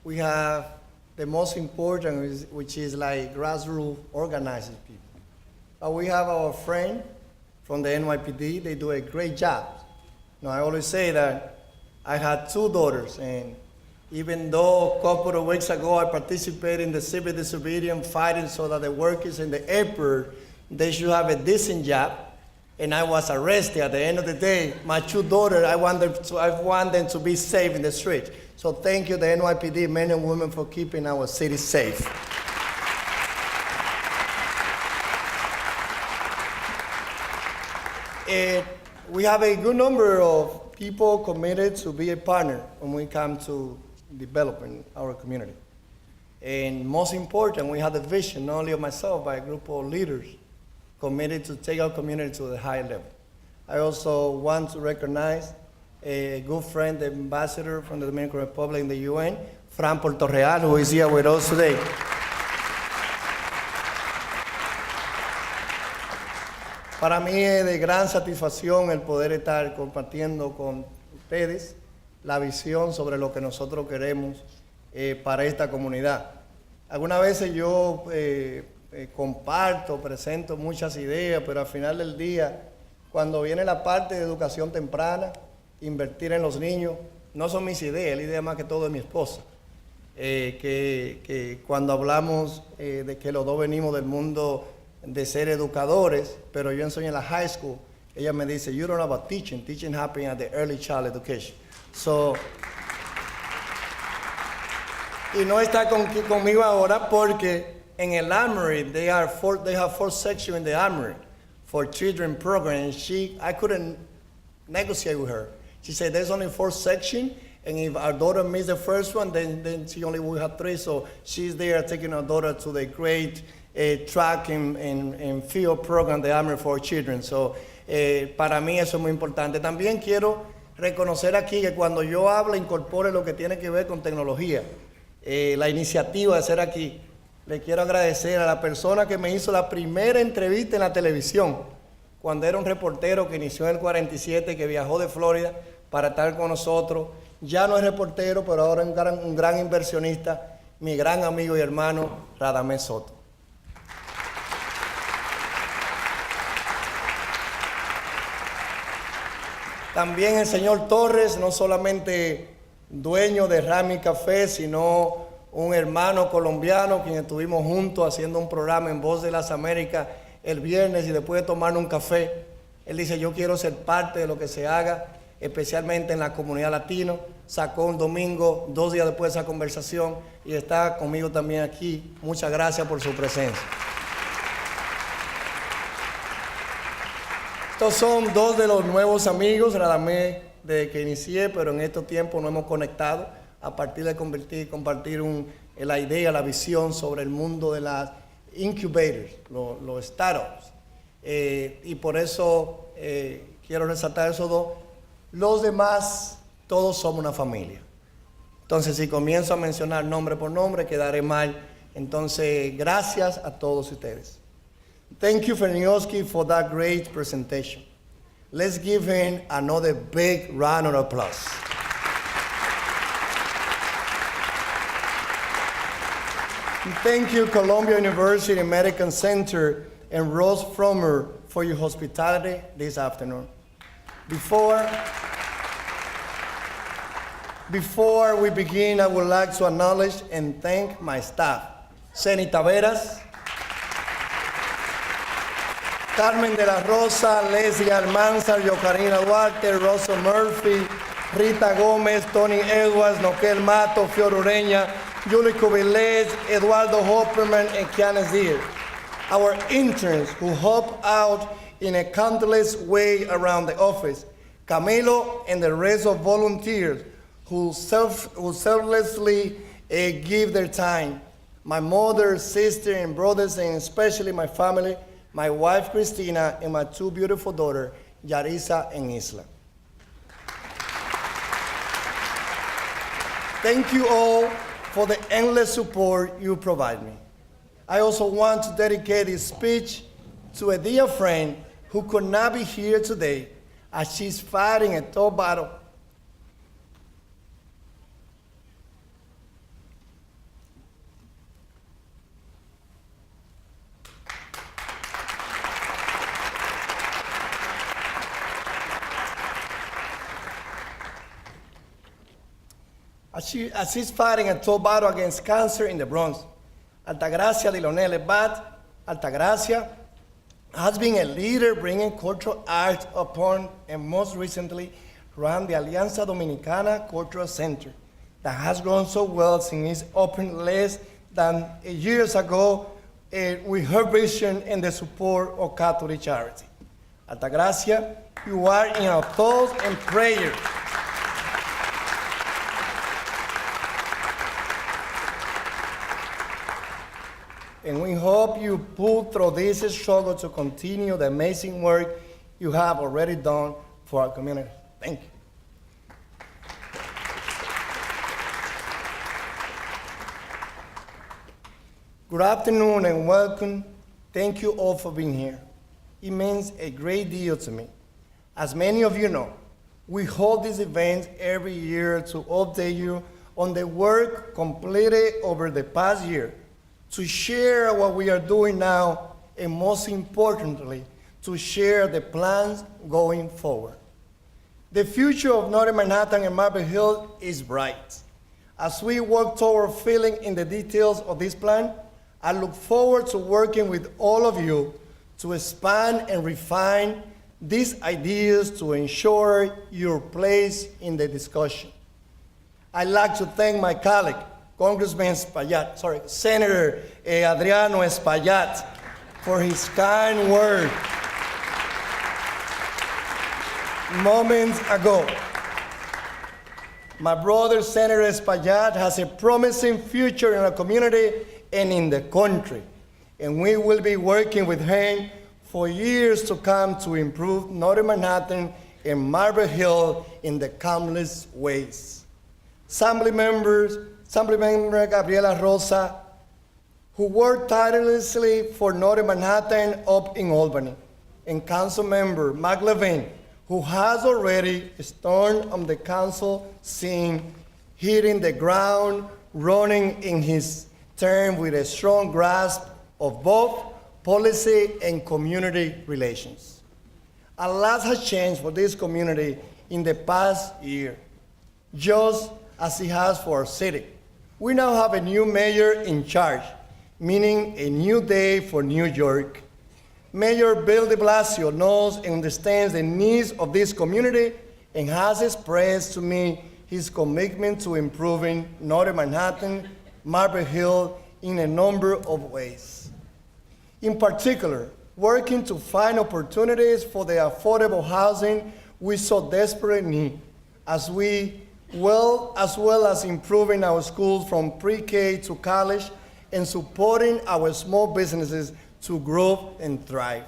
we have the most important, which is like grassroots organizing people. But we have our friend from the NYPD. They do a great job. I always say that I had 2 daughters, and even though a couple of weeks ago I participated in the civil disobedience fighting so that the workers in the airport, they should have a decent job, and I was arrested. At the end of the day, my 2 daughters, I want them to be safe in the street. So thank you, the NYPD men and women, for keeping our city safe. We have a good number of people committed to be a partner when we come to developing our community. And most important, we have the vision, not only of myself, but a group of leaders committed to take our community to the higher level. I also want to recognize a good friend, the ambassador from the Dominican Republic in the UN, Fran Portorreal, who is here with us today. Para mí es de gran satisfacción el poder estar compartiendo con ustedes la visión sobre lo que nosotros queremos para esta comunidad. Algunas veces yo comparto, presento muchas ideas, pero al final del día, cuando viene la parte de educación temprana, invertir en los niños, no son mis ideas, la idea más que todo de mi esposa. Que cuando hablamos de que los dos venimos del mundo de ser educadores, pero yo enseño en la high school, ella me dice, you don't know about teaching. Teaching happens at the early child education. So, y no está conmigo ahora porque en el Armory, they have 4 sections in the Armory for children program. I couldn't negotiate with her. She said, there's only 4 sections, and if our daughter missed the first one, then she only will have 3. So she's there taking our daughter to the great track and field program de Armory for children. So, para mí eso es muy importante. También quiero reconocer aquí que cuando yo hablo, incorpore lo que tiene que ver con tecnología. La iniciativa de ser aquí. Le quiero agradecer a la persona que me hizo la primera entrevista en la televisión, cuando era un reportero que inició en el 47, que viajó de Florida para estar con nosotros. Ya no es reportero, pero ahora es un gran inversionista, mi gran amigo y hermano, Radamés Soto. También el señor Torres, no solamente dueño de Rami Café, sino un hermano colombiano, quien estuvimos juntos haciendo un programa en Voz de las Américas el viernes, y después de tomar un café, él dice, yo quiero ser parte de lo que se haga, especialmente en la comunidad latina. Sacó un domingo, 2 días después de esa conversación, y está conmigo también aquí. Muchas gracias por su presencia. Estos son 2 de los nuevos amigos, Radamés, desde que inicié, pero en estos tiempos nos hemos conectado a partir de compartir la idea, la visión sobre el mundo de las incubators, los startups. Y por eso quiero resaltar esos 2. Los demás, todos somos una familia. Entonces, si comienzo a mencionar nombre por nombre, quedaré mal. Entonces, gracias a todos ustedes. Thank you, Feniosky, for that great presentation. Let's give him another big round of applause. Thank you, Columbia University American Center and Rose Frommer, for your hospitality this afternoon. Before we begin, I would like to acknowledge and thank my staff. Ceni Taveras, Carmen de la Rosa, Leslie Almanzar, Yocarina Duarte, Rosa Murphy, Rita Gómez, Tony Edwards, Noquel Mato, Fior Ureña, Julie Cubilez, Eduardo Hopperman, and Kianes Deer. Our interns who help out in a countless way around the office. Camilo and the rest of volunteers who selflessly give their time. My mother, sister, and brothers, and especially my family, my wife, Cristina, and my 2 beautiful daughters, Yarisa and Isla. Thank you all for the endless support you provide me. I also want to dedicate this speech to a dear friend who could not be here today as she's fighting a tough battle. as she's fighting a tough battle against cancer in the Bronx. Altagracia Lilonel Bat, Altagracia has been a leader bringing cultural arts upon, and most recently ran the Alianza Dominicana Cultural Center that has grown so well since its opened less than years ago with her vision and the support of Catholic Charity. Altagracia, you are in our thoughts and prayers. And we hope you pull through this struggle to continue the amazing work you have already done for our community. Thank you. Good afternoon and welcome. Thank you all for being here. It means a great deal to me. As many of you know, we hold these events every year to update you on the work completed over the past year, to share what we are doing now, and most importantly, to share the plans going forward. The future of Northern Manhattan and Marble Hill is bright. As we work toward filling in the details of this plan, I look forward to working with all of you to expand and refine these ideas to ensure your place in the discussion. I'd like to thank my colleague, Congressman Senator Adriano Espaillat, for his kind word moments ago. My brother, Senator Espaillat, has a promising future in our community and in the country, and we will be working with him for years to come to improve Northern Manhattan and Marble Hill in the countless ways. Assemblymember Gabriela Rosa, who worked tirelessly for Northern Manhattan up in Albany, and Councilmember Mark Levine, who has already stormed on the council scene, hitting the ground running in his term with a strong grasp of both policy and community relations. A lot has changed for this community in the past year, just as it has for our city. We now have a new mayor in charge, meaning a new day for New York. Mayor Bill de Blasio knows and understands the needs of this community and has expressed to me his commitment to improving Northern Manhattan, Marble Hill in a number of ways. In particular, working to find opportunities for the affordable housing we so desperately need, as well as improving our schools from pre-K to college and supporting our small businesses to grow and thrive.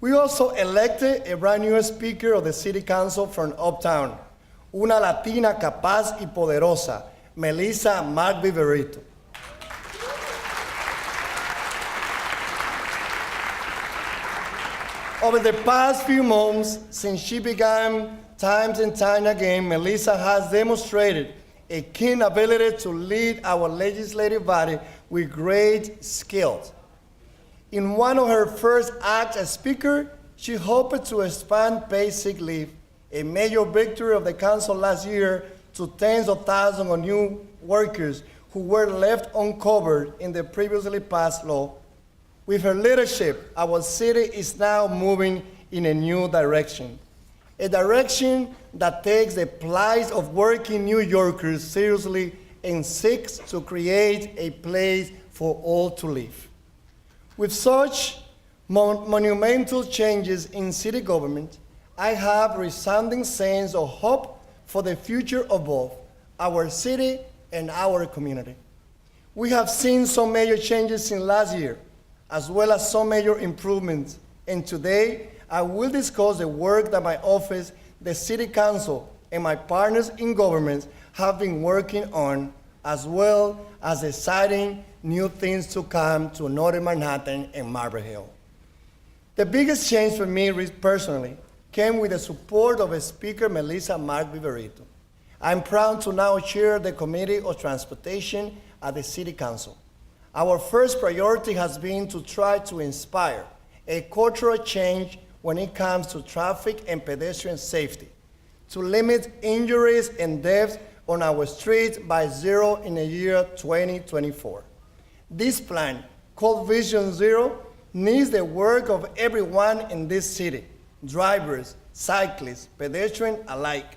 We also elected a brand new speaker of the City Council from Uptown, una Latina capaz y poderosa, Melissa Mark-Viverito. Over the past few months, since she began times and time again, Melissa has demonstrated a keen ability to lead our legislative body with great skill. In one of her first acts as Speaker, she hoped to expand paid sick leave, a major victory of the Council last year, to tens of thousands of new workers who were left uncovered in the previously passed law. With her leadership, our city is now moving in a new direction, a direction that takes the plight of working New Yorkers seriously and seeks to create a place for all to live. With such monumental changes in city government, I have a resounding sense of hope for the future of both our city and our community. We have seen some major changes since last year, as well as some major improvements, and today I will discuss the work that my office, the City Council, and my partners in government have been working on, as well as exciting new things to come to Northern Manhattan and Marble Hill. The biggest change for me personally came with the support of Speaker Melissa Mark-Viverito. I'm proud to now chair the Committee of Transportation at the City Council. Our first priority has been to try to inspire a cultural change when it comes to traffic and pedestrian safety, to limit injuries and deaths on our streets by zero in the year 2024. This plan, called Vision Zero, needs the work of everyone in this city, drivers, cyclists, pedestrians alike.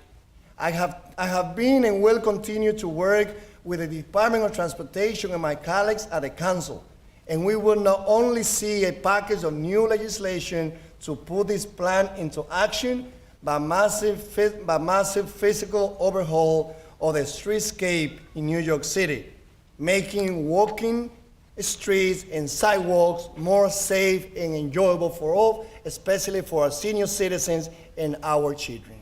I have been and will continue to work with the Department of Transportation and my colleagues at the Council, and we will not only see a package of new legislation to put this plan into action, but massive physical overhaul of the streetscape in New York City, making walking streets and sidewalks more safe and enjoyable for all, especially for our senior citizens and our children.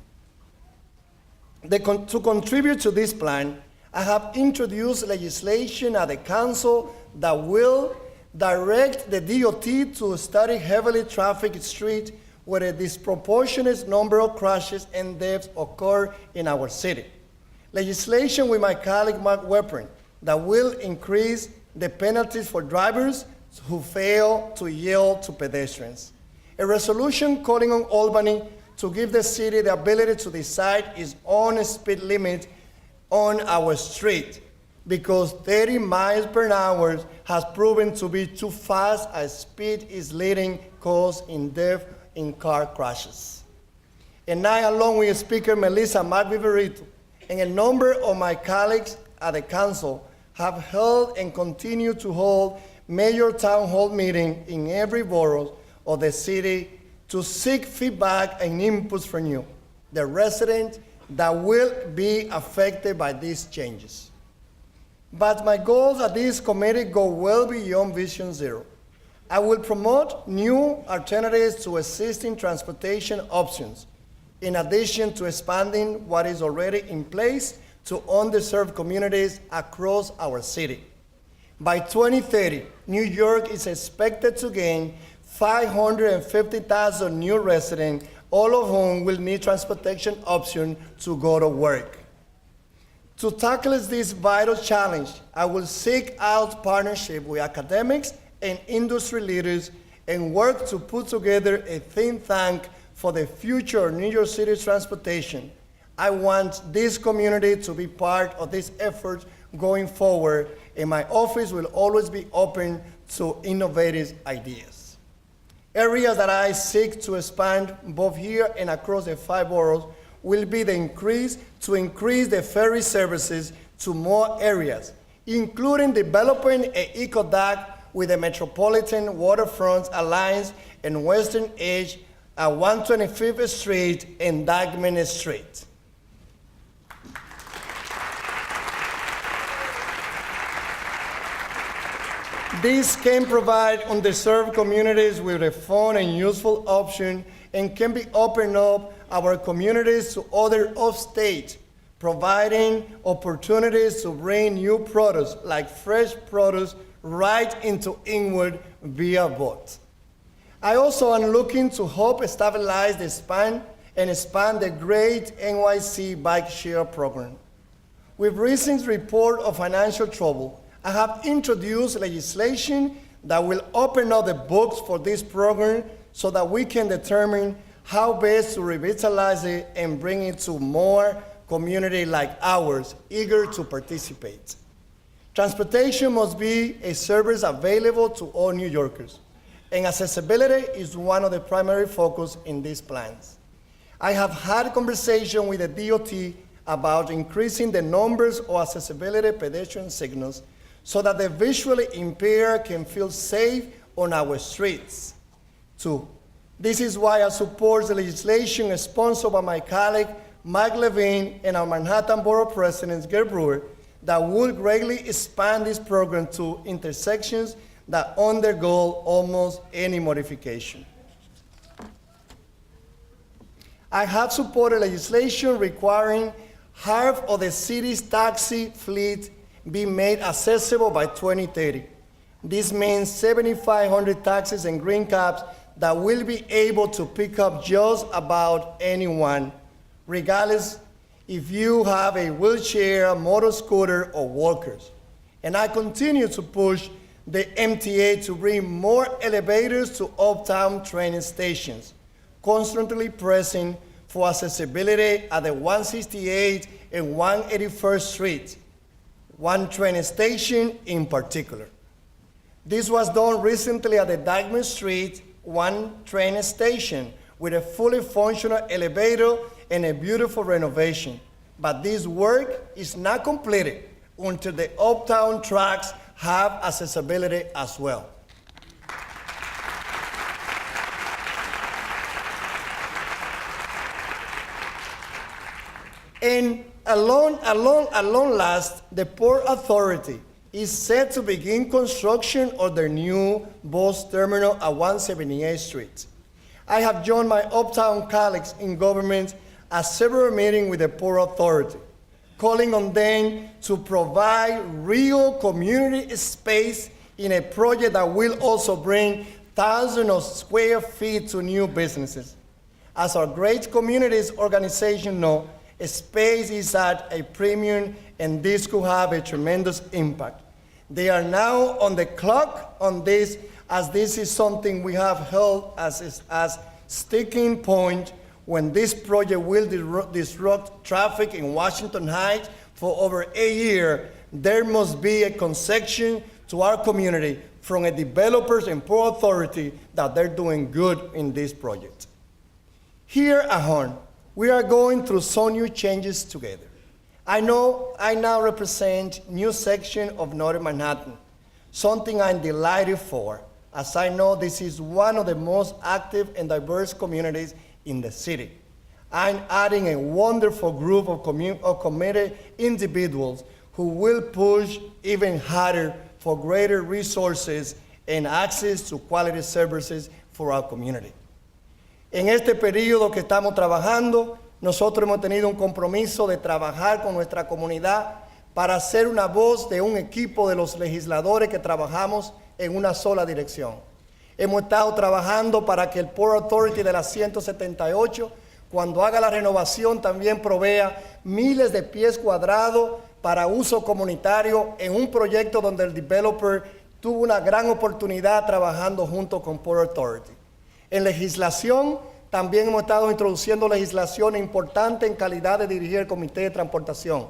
To contribute to this plan, I have introduced legislation at the Council that will direct the DOT to study heavily trafficked streets where a disproportionate number of crashes and deaths occur in our city. Legislation with my colleague Mark Weprin that will increase the penalties for drivers who fail to yield to pedestrians. A resolution calling on Albany to give the city the ability to decide its own speed limit on our street, because 30 miles per hour has proven to be too fast as speed is leading cause in death in car crashes. And I, along with Speaker Melissa Mark-Viverito and a number of my colleagues at the Council, have held and continue to hold major town hall meetings in every borough of the city to seek feedback and inputs from you, the residents that will be affected by these changes. But my goals at this committee go well beyond Vision Zero. I will promote new alternatives to existing transportation options, in addition to expanding what is already in place to underserved communities across our city. By 2030, New York is expected to gain 550,000 new residents, all of whom will need transportation options to go to work. To tackle this vital challenge, I will seek out partnership with academics and industry leaders and work to put together a think tank for the future of New York City's transportation. I want this community to be part of this effort going forward, and my office will always be open to innovative ideas. Areas that I seek to expand both here and across the 5 boroughs will be to increase the ferry services to more areas, including developing an eco-dock with the Metropolitan Waterfront Alliance and Western Edge at 125th Street and Dyckman Street. This can provide underserved communities with a fun and useful option, and can be opened up our communities to other upstate, providing opportunities to bring new products like fresh produce right into Inwood via boat. I also am looking to help stabilize the span and expand the great NYC bike share program. With recent report of financial trouble, I have introduced legislation that will open up the books for this program so that we can determine how best to revitalize it and bring it to more communities like ours eager to participate. Transportation must be a service available to all New Yorkers, and accessibility is one of the primary focus in these plans. I have had conversation with the DOT about increasing the numbers of accessibility pedestrian signals so that the visually impaired can feel safe on our streets. 2, this is why I support the legislation sponsored by my colleague Mike Levine and our Manhattan Borough President Gale Brewer that would greatly expand this program to intersections that undergo almost any modification. I have supported legislation requiring half of the city's taxi fleet be made accessible by 2030. This means 7,500 taxis and green cabs that will be able to pick up just about anyone, regardless if you have a wheelchair, motor scooter, or walkers. And I continue to push the MTA to bring more elevators to uptown train stations, constantly pressing for accessibility at the 168 and 181st Street, one train station in particular. This was done recently at the Diamond Street, one train station with a fully functional elevator and a beautiful renovation. But this work is not completed until the uptown tracks have accessibility as well. And along last, the Port Authority is set to begin construction of their new bus terminal at 178th Street. I have joined my uptown colleagues in government at several meetings with the Port Authority, calling on them to provide real community space in a project that will also bring thousands of square feet to new businesses. As our great communities organization know, space is at a premium and this could have a tremendous impact. They are now on the clock on this, as this is something we have held as sticking point when this project will disrupt traffic in Washington Heights for over a year. There must be a concession to our community from a developers and Port Authority that they're doing good in this project. Here at home, we are going through some new changes together. I know I now represent new section of Northern Manhattan, something I'm delighted for, as I know this is one of the most active and diverse communities in the city. I'm adding a wonderful group of committed individuals who will push even harder for greater resources and access to quality services for our community. En este periodo que estamos trabajando, nosotros hemos tenido un compromiso de trabajar con nuestra comunidad para ser una voz de un equipo de los legisladores que trabajamos en una sola dirección. Hemos estado trabajando para que el Port Authority de la 178, cuando haga la renovación, también provea miles de pies cuadrados para uso comunitario en un proyecto donde el developer tuvo una gran oportunidad trabajando junto con Port Authority. En legislación, también hemos estado introduciendo legislación importante en calidad de dirigir el Comité de Transportación,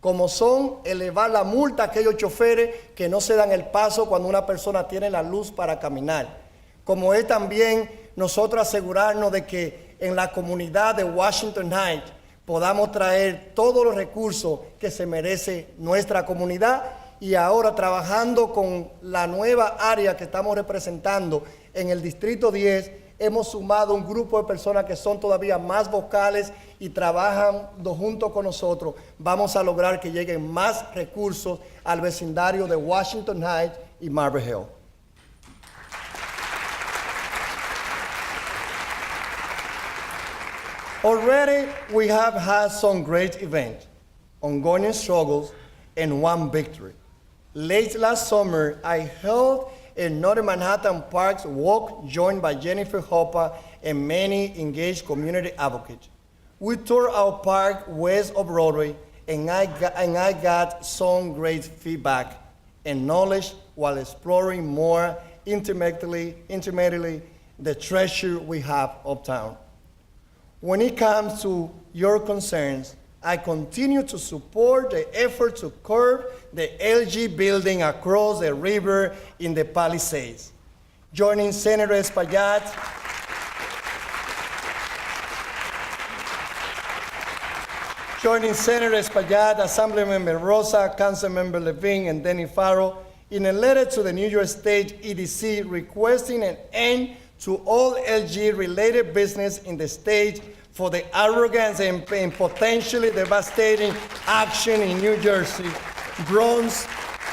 como son elevar la multa a aquellos choferes que no se dan el paso cuando una persona tiene la luz para caminar, como es también nosotros asegurarnos de que en la comunidad de Washington Heights podamos traer todos los recursos que se merece nuestra comunidad, y ahora trabajando con la nueva área que estamos representando en el Distrito 10, hemos sumado un grupo de personas que son todavía más vocales y trabajando junto con nosotros. Vamos a lograr que lleguen más recursos al vecindario de Washington Heights y Marble Hill. Already, we have had some great events, ongoing struggles, and one victory. Late last summer, I held a Northern Manhattan Parks walk joined by Jennifer Hoppa and many engaged community advocates. We toured our park west of Broadway, and I got some great feedback and knowledge while exploring more intimately the treasure we have uptown. When it comes to your concerns, I continue to support the effort to curb the LG building across the river in the Palisades. Joining Senator Espaillat, Assemblymember Rosa, Councilmember Levine, and Danny Farrow in a letter to the New York State EDC requesting an end to all LG-related business in the state for the arrogance and potentially devastating action in New Jersey, Bronx,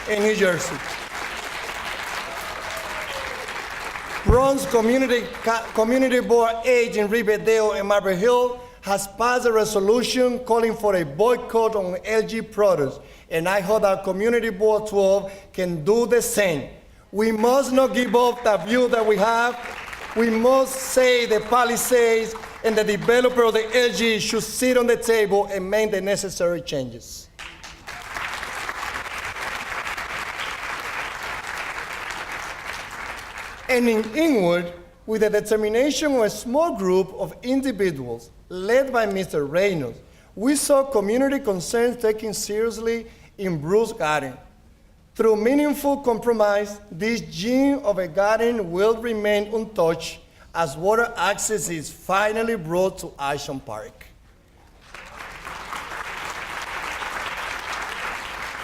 and New Jersey. Bronx Community Board Age in Riverdale and Marble Hill has passed a resolution calling for a boycott on LG products, and I hope our Community Board 12 can do the same. We must not give up the view that we have. We must say the Palisades and the developer of the LG should sit on the table and make the necessary changes. And in Inwood, With the determination of a small group of individuals led by Mr. Reynolds, we saw community concerns taken seriously in Bruce's garden. Through meaningful compromise, this gem of a garden will remain untouched as water access is finally brought to Ashland Park.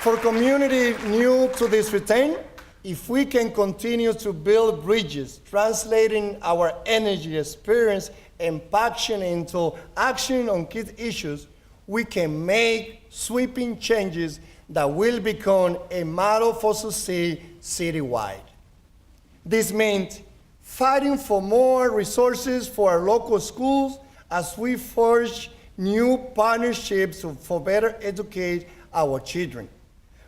For community new to this return, if we can continue to build bridges, translating our energy, experience, and passion into action on key issues, we can make sweeping changes that will become a model for success citywide. This means fighting for more resources for our local schools as we forge new partnerships for better educate our children.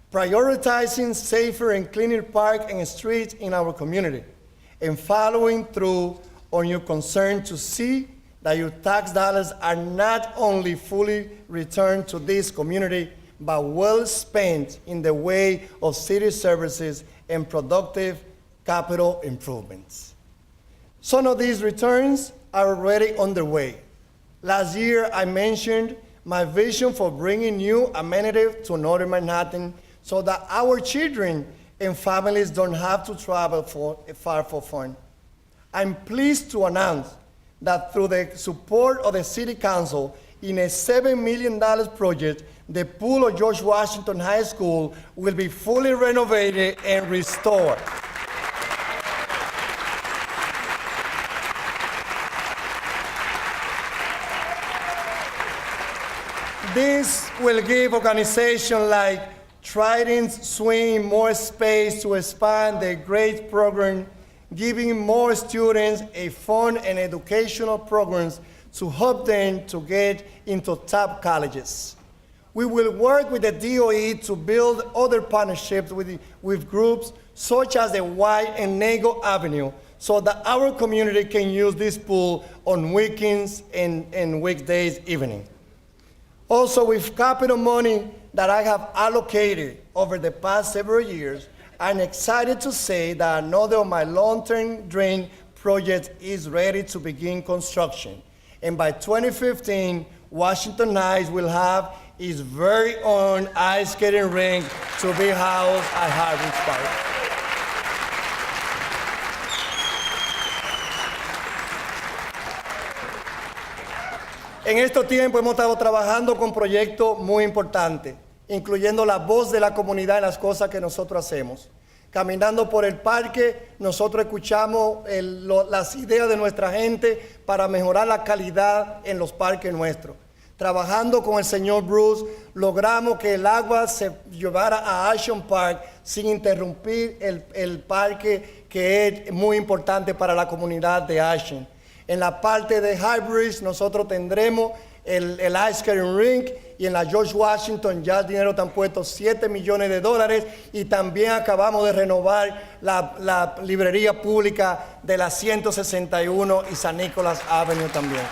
Prioritizing safer and cleaner parks and streets in our community, and following through on your concern to see that your tax dollars are not only fully returned to this community, but well spent in the way of city services and productive capital improvements. Some of these returns are already underway. Last year, I mentioned my vision for bringing new amenities to Northern Manhattan so that our children and families don't have to travel far for fun. I'm pleased to announce that through the support of the City Council, in a $7 million project, the pool of George Washington High School will be fully renovated and restored. This will give organizations like Trident's Swing more space to expand their great program, giving more students a fun and educational programs to help them to get into top colleges. We will work with the DOE to build other partnerships with groups such as the White and Nago Avenue so that our community can use this pool on weekends and weekdays evening. Also, with capital money that I have allocated over the past several years, I'm excited to say that another of my long-term dream projects is ready to begin construction. And by 2015, Washington Heights will have its very own ice skating rink to be housed at Harvard Park. En estos tiempos hemos estado trabajando con proyectos muy importantes, incluyendo la voz de la comunidad en las cosas que nosotros hacemos. Caminando por el parque, nosotros escuchamos las ideas de nuestra gente para mejorar la calidad en los parques nuestros. Trabajando con el señor Bruce, logramos que el agua se llevara a Ashland Park sin interrumpir el parque, que es muy importante para la comunidad de Ashland. En la parte de Highbridge nosotros tendremos el ice skating rink, y en la George Washington ya el dinero están puestos $7 millones, y también acabamos de renovar la librería pública de la 161 y San Nicolás Avenue también.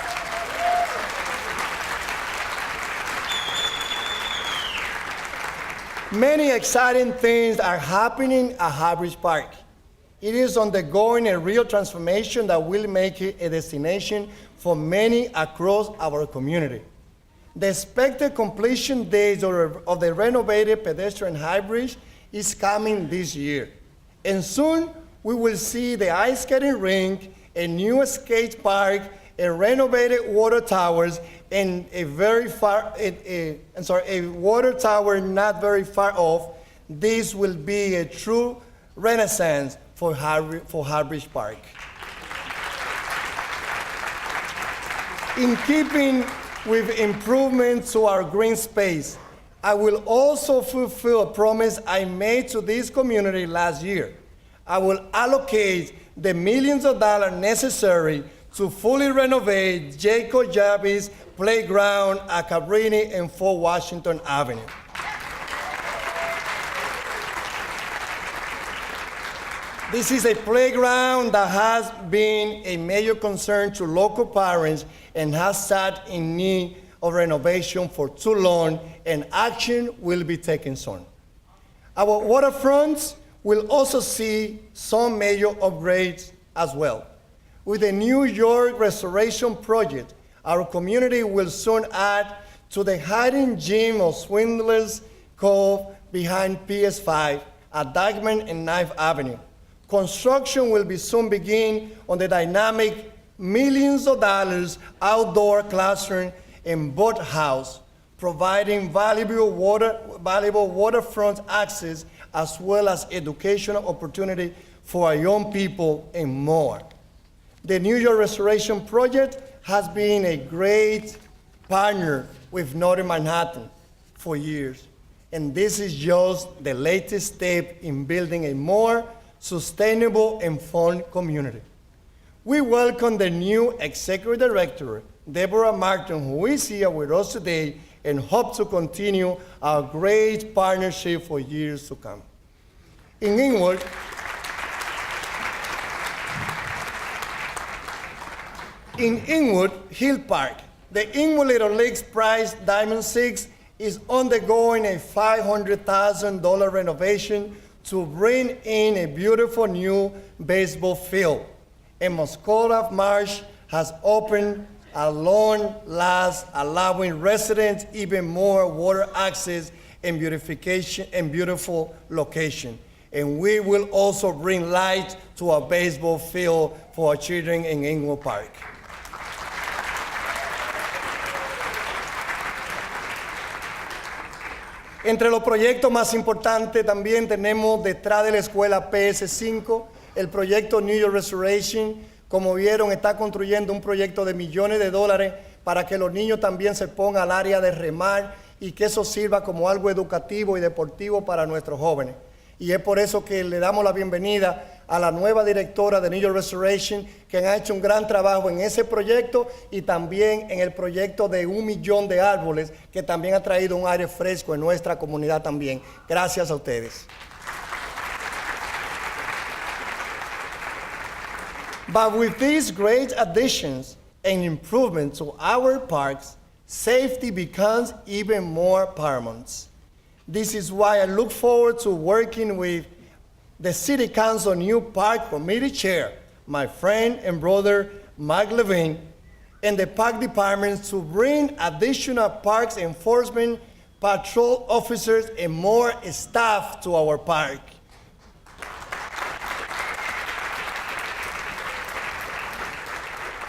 Many exciting things are happening at Highbridge Park. It is undergoing a real transformation that will make it a destination for many across our community. The expected completion date of the renovated pedestrian Highbridge is coming this year. And soon we will see the ice skating rink, a new skate park, a renovated water towers, and a water tower not very far off. This will be a true renaissance for Highbridge Park. In keeping with improvements to our green space, I will also fulfill a promise I made to this community last year. I will allocate the millions of dollars necessary to fully renovate Jacob Jarvis Playground at Cabrini and 4 Washington Avenue. This is a playground that has been a major concern to local parents and has sat in need of renovation for too long, and action will be taken soon. Our waterfronts will also see some major upgrades as well. With the New York Restoration Project, our community will soon add to the hiding gem of Swindler's Cove behind PS5 at Dyckman and 9th Avenue. Construction will be soon begin on the dynamic millions of dollars outdoor classroom and boathouse, providing valuable waterfront access as well as educational opportunity for our young people and more. The New York Restoration Project has been a great partner with Northern Manhattan for years, and this is just the latest step in building a more sustainable and fun community. We welcome the new Executive Director, Deborah Martin, who is here with us today, and hope to continue our great partnership for years to come. In Inwood, Hill Park, the Inwood Little Leagues Prize Diamond 6 is undergoing a $500,000 renovation to bring in a beautiful new baseball field. And Muscatine Marsh has opened at long last, allowing residents even more water access and beautification and beautiful location. And we will also bring light to our baseball field for our children in Inwood Park. Entre los proyectos más importantes también tenemos detrás de la escuela PS5, el proyecto New York Restoration. Como vieron, está construyendo un proyecto de millones de dólares para que los niños también se pongan al área de remar y que eso sirva como algo educativo y deportivo para nuestros jóvenes. Y es por eso que le damos la bienvenida a la nueva directora de New York Restoration, que han hecho un gran trabajo en ese proyecto y también en el proyecto de 1 millón de árboles, que también ha traído un aire fresco en nuestra comunidad también. Gracias a ustedes. But with these great additions and improvements to our parks, safety becomes even more paramount. This is why I look forward to working with the City Council New Park Committee Chair, my friend and brother, Mike Levine, and the Park Department to bring additional parks enforcement, patrol officers, and more staff to our park.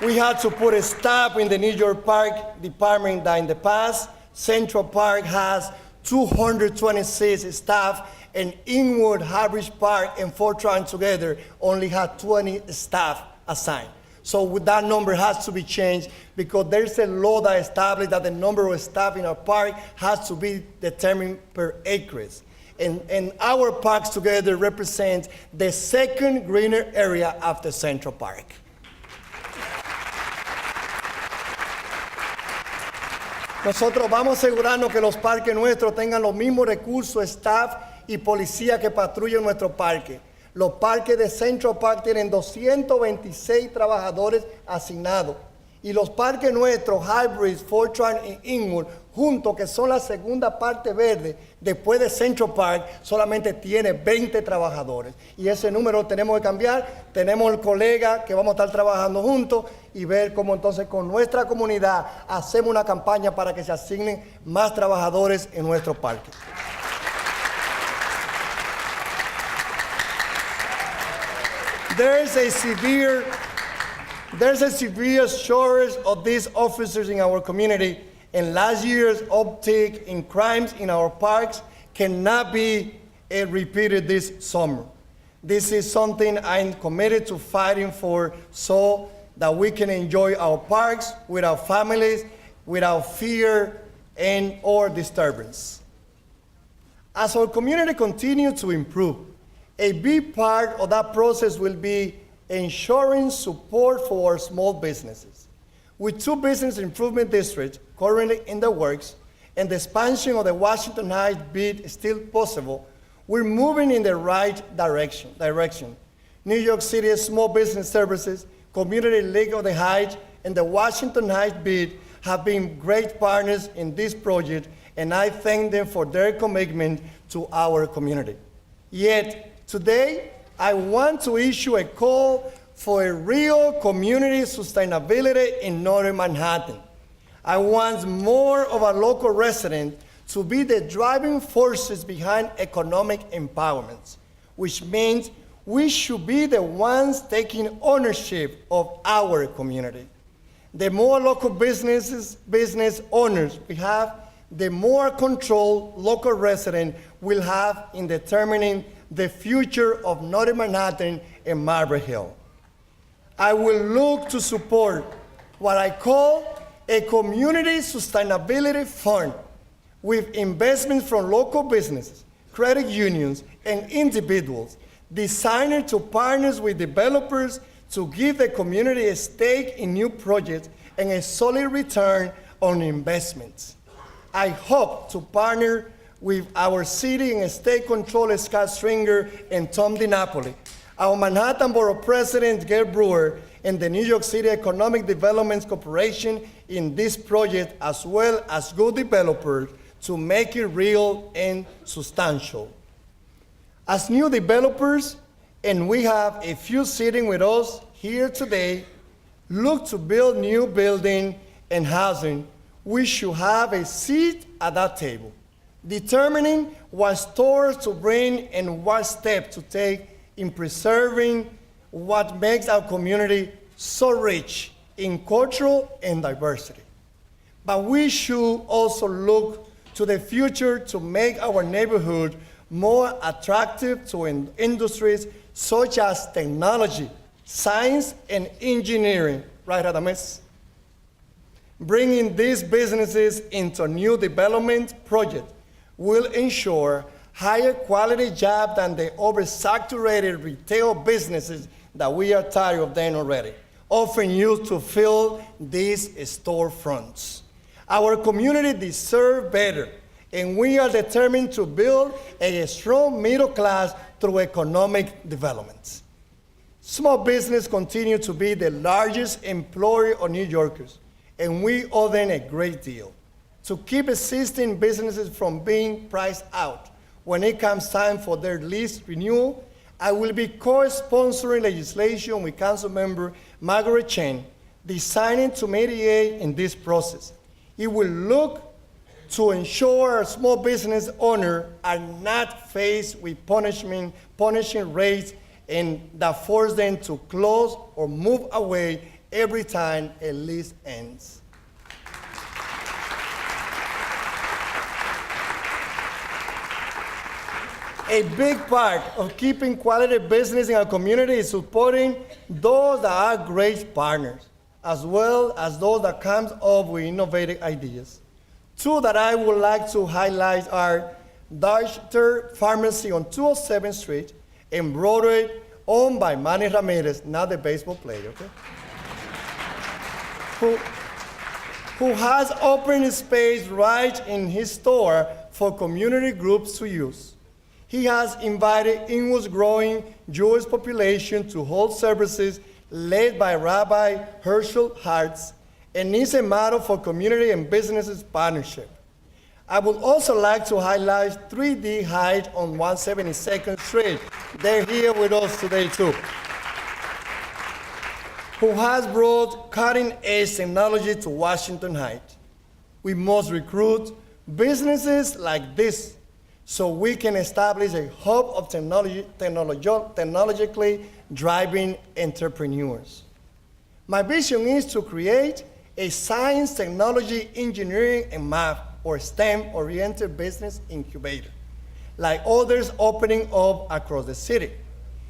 We had to put a stop in the New York Park Department that in the past, Central Park has 226 staff, and Inwood, Harvard Park, and Fortran together only had 20 staff assigned. So that number has to be changed because there's a law that establishes that the number of staff in our park has to be determined per acres. And our parks together represent the second greener area after Central Park. Nosotros vamos a asegurarnos que los parques nuestros tengan los mismos recursos, staff y policía que patrullen nuestros parques. Los parques de Central Park tienen 226 trabajadores asignados. Y los parques nuestros, Hybrid, Fortran y Inwood, juntos, que son la segunda parte verde, después de Central Park, solamente tiene 20 trabajadores. Y ese número lo tenemos que cambiar. Tenemos el colega que vamos a estar trabajando juntos y ver cómo entonces con nuestra comunidad hacemos una campaña para que se asignen más trabajadores en nuestros parques. There's a severe shortage of these officers in our community, and last year's uptick in crimes in our parks cannot be repeated this summer. This is something I'm committed to fighting for so that we can enjoy our parks with our families without fear and or disturbance. As our community continues to improve, a big part of that process will be ensuring support for our small businesses. With 2 business improvement districts currently in the works and the expansion of the Washington Heights bid still possible, we're moving in the right direction. New York City Small Business Services, Community League of the Heights, and the Washington Heights bid have been great partners in this project, and I thank them for their commitment to our community. Yet, today, I want to issue a call for a real community sustainability in Northern Manhattan. I want more of our local residents to be the driving forces behind economic empowerment, which means we should be the ones taking ownership of our community. The more local business owners we have, the more control local residents will have in determining the future of Northern Manhattan and Marble Hill. I will look to support what I call a community sustainability fund with investments from local businesses, credit unions, and individuals, designed to partner with developers to give the community a stake in new projects and a solid return on investments. I hope to partner with our city and state controller Scott Stringer and Tom DiNapoli, our Manhattan Borough President Gale Brewer, and the New York City Economic Development Corporation in this project, as well as good developers, to make it real and substantial. As new developers, and we have a few sitting with us here today, look to build new building and housing, we should have a seat at that table, determining what stores to bring and what steps to take in preserving what makes our community so rich in cultural and diversity. But we should also look to the future to make our neighborhood more attractive to industries such as technology, science, and engineering. Right, Adames? Bringing these businesses into new development projects will ensure higher quality jobs than the oversaturated retail businesses that we are tired of them already, often used to fill these storefronts. Our community deserves better, and we are determined to build a strong middle class through economic development. Small business continue to be the largest employer of New Yorkers, and we owe them a great deal. To keep existing businesses from being priced out when it comes time for their lease renewal, I will be co-sponsoring legislation with Councilmember Margaret Chen, designing to mediate in this process. It will look to ensure small business owners are not faced with punishing rates and that force them to close or move away every time a lease ends. A big part of keeping quality business in our community is supporting those that are great partners, as well as those that come up with innovative ideas. Two that I would like to highlight are Dexter Pharmacy on 207th Street and Broadway, owned by Manny Ramirez, not the baseball player, okay? who has open space right in his store for community groups to use. He has invited Inwood's growing Jewish population to hold services led by Rabbi Herschel Hartz, and is a model for community and businesses partnership. I would also like to highlight 3D Height on 172nd Street. They're here with us today too. Who has brought cutting-edge technology to Washington Heights. We must recruit businesses like this so we can establish a hub of technologically driving entrepreneurs. My vision is to create a science, technology, engineering, and math, or STEM-oriented business incubator, like others opening up across the city.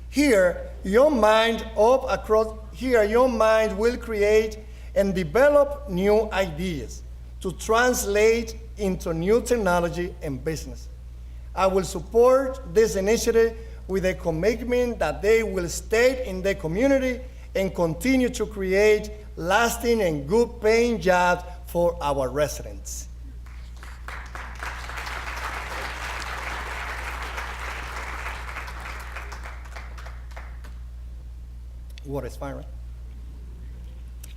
Here, your mind will create and develop new ideas to translate into new technology and business. I will support this initiative with a commitment that they will stay in the community and continue to create lasting and good paying jobs for our residents. Water is fine, right?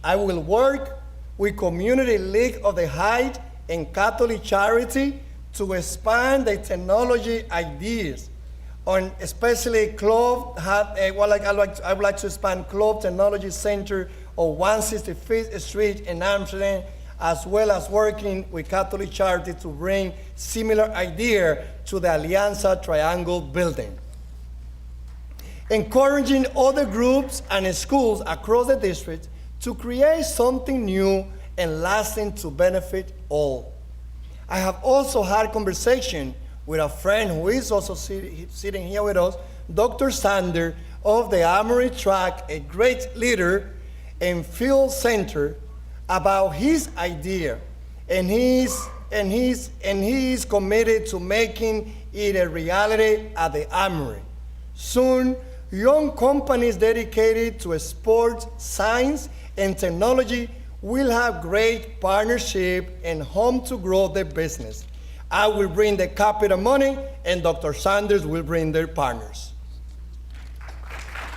I will work with Community League of the Heights and Catholic Charity to expand the technology ideas on especially I would like to expand Club Technology Center on 165th Street in Amsterdam, as well as working with Catholic Charity to bring similar idea to the Alianza Triangle building. Encouraging other groups and schools across the district to create something new and lasting to benefit all. I have also had conversation with a friend who is also sitting here with us, Dr. Sander of the Armory Track, a great leader and field center, about his idea, and he is committed to making it a reality at the Armory. Soon, young companies dedicated to sports, science, and technology will have great partnership and home to grow their business. I will bring the capital money, and Dr. Sanders will bring their partners.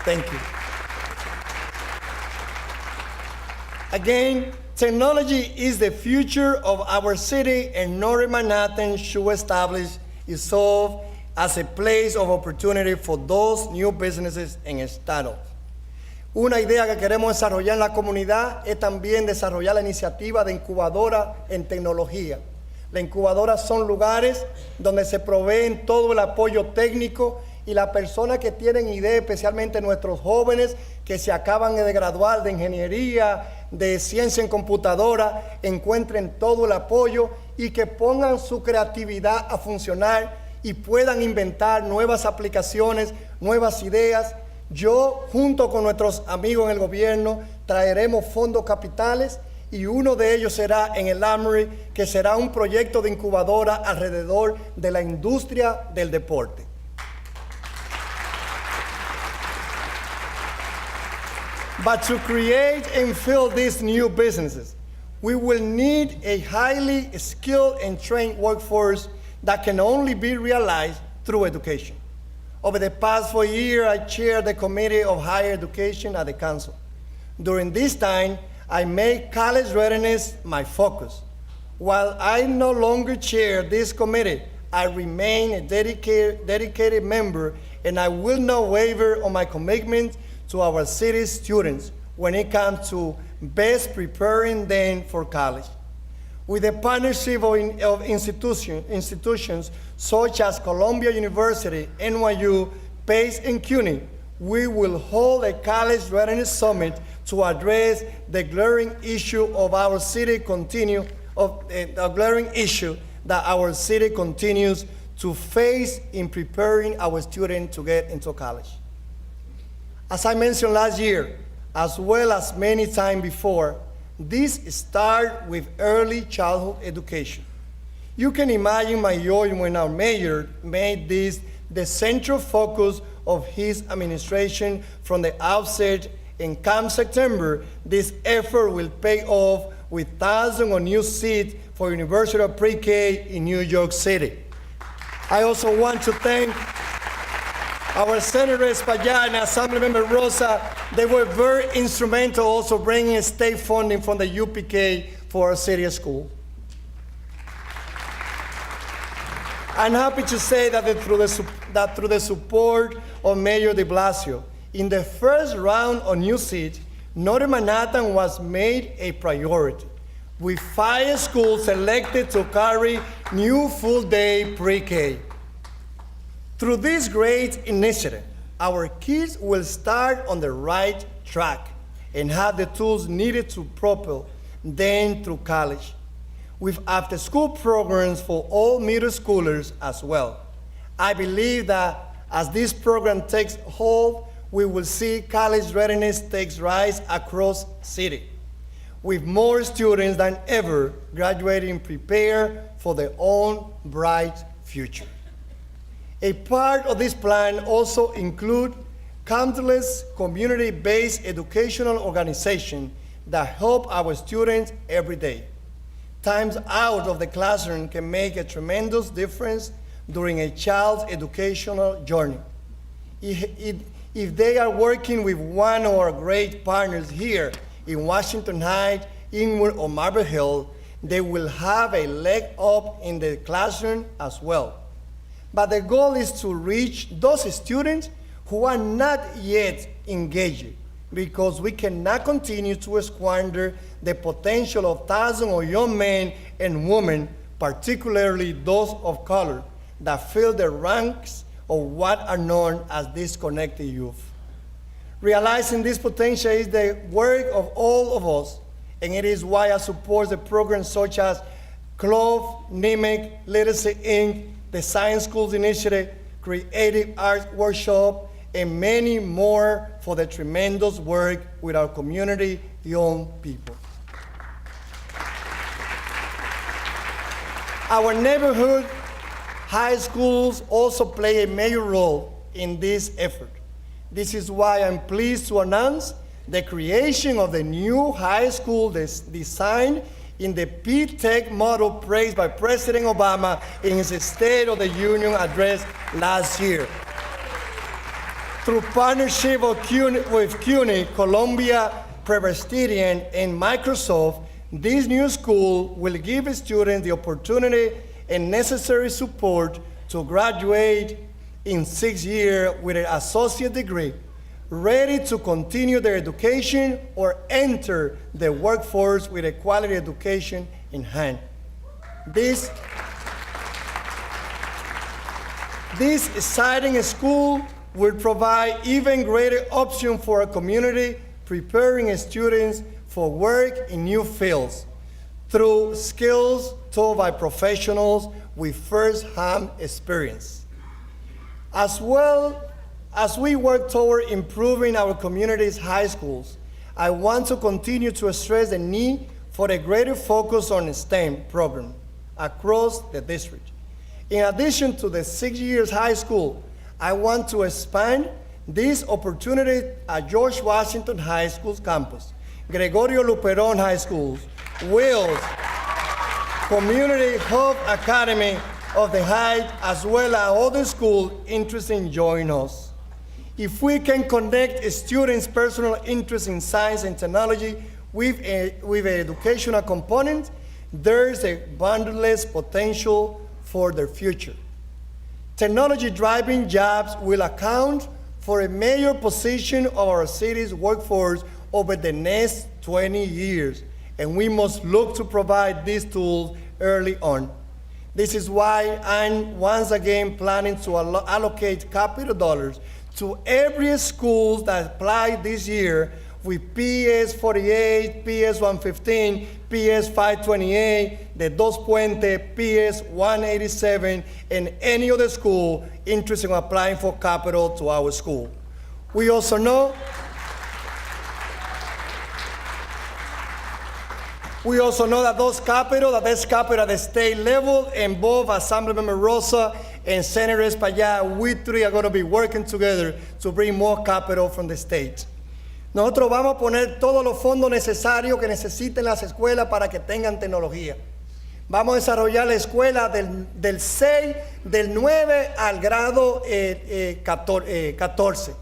Thank you. Again, technology is the future of our city, and Northern Manhattan should establish itself as a place of opportunity for those new businesses and startups. Una idea que queremos desarrollar en la comunidad es también desarrollar la iniciativa de incubadora en tecnología. Las incubadoras son lugares donde se proveen todo el apoyo técnico y las personas que tienen ideas, especialmente nuestros jóvenes que se acaban de graduar de ingeniería, de ciencia en computadora, encuentren todo el apoyo y que pongan su creatividad a funcionar y puedan inventar nuevas aplicaciones, nuevas ideas. Yo, junto con nuestros amigos en el gobierno, traeremos fondos capitales y uno de ellos será en el Armory, que será un proyecto de incubadora alrededor de la industria del deporte. But to create and fill these new businesses, we will need a highly skilled and trained workforce that can only be realized through education. Over the past 4 years, I chaired the Committee of Higher Education at the Council. During this time, I made college readiness my focus. While I no longer chair this committee, I remain a dedicated member, and I will not waver on my commitment to our city's students when it comes to best preparing them for college. With the partnership of institutions such as Columbia University, NYU, Pace, and CUNY, we will hold a college readiness summit to address the glaring issue of our city that our city continues to face in preparing our students to get into college. As I mentioned last year, as well as many times before, this starts with early childhood education. You can imagine my joy when our mayor made this the central focus of his administration from the outset, and come September, this effort will pay off with thousands of new seats for University of Pre-K in New York City. I also want to thank our Senator Espaillat and Assemblymember Rosa. They were very instrumental also bringing state funding from the UPK for our city school. I'm happy to say that through the support of Mayor de Blasio, in the first round of new seats, Northern Manhattan was made a priority, with 5 schools selected to carry new full-day pre-K. Through this great initiative, our kids will start on the right track and have the tools needed to propel them through college, with after-school programs for all middle schoolers as well. I believe that as this program takes hold, we will see college readiness takes rise across the city, with more students than ever graduating prepared for their own bright future. A part of this plan also includes countless community-based educational organizations that help our students every day. Times out of the classroom can make a tremendous difference during a child's educational journey. If they are working with one of our great partners here in Washington Heights, Inwood, or Marble Hill, they will have a leg up in the classroom as well. but the goal is to reach those students who are not yet engaged, because we cannot continue to squander the potential of thousands of young men and women, particularly those of color, that fill the ranks of what are known as disconnected youth. Realizing this potential is the work of all of us, and it is why I support the programs such as CLOVE, NIMIC, Literacy Inc., the Science Schools Initiative, Creative Arts Workshop, and many more for the tremendous work with our community young people. Our neighborhood high schools also play a major role in this effort. This is why I'm pleased to announce the creation of the new high school designed in the P-TECH model praised by President Obama in his State of the Union address last year. Through partnership with CUNY, Columbia Presbyterian, and Microsoft, this new school will give students the opportunity and necessary support to graduate in 6 years with an associate degree, ready to continue their education or enter the workforce with a quality education in hand. This exciting school will provide even greater option for our community, preparing students for work in new fields through skills taught by professionals with first-hand experience. As well as we work toward improving our community's high schools, I want to continue to stress the need for a greater focus on STEM programs across the district. In addition to the 6 years high school, I want to expand this opportunity at George Washington High School's campus, Gregorio Luperón High Schools, Wills, Community Hub Academy of the Heights, as well as other schools interested in joining us. If we can connect students' personal interest in science and technology with an educational component, there is a boundless potential for their future. Technology-driven jobs will account for a major position of our city's workforce over the next 20 years, and we must look to provide these tools early on. This is why I'm once again planning to allocate capital dollars to every school that applied this year with PS 48, PS 115, PS 528, the Dos Puentes, PS 187, and any other school interested in applying for capital to our school. We also know that there's capital at the state level, and both Assemblymember Rosa and Senator Espaillat, we three are going to be working together to bring more capital from the state. Nosotros vamos a poner todos los fondos necesarios que necesiten las escuelas para que tengan tecnología. Vamos a desarrollar la escuela del 6, del 9 al grado 14,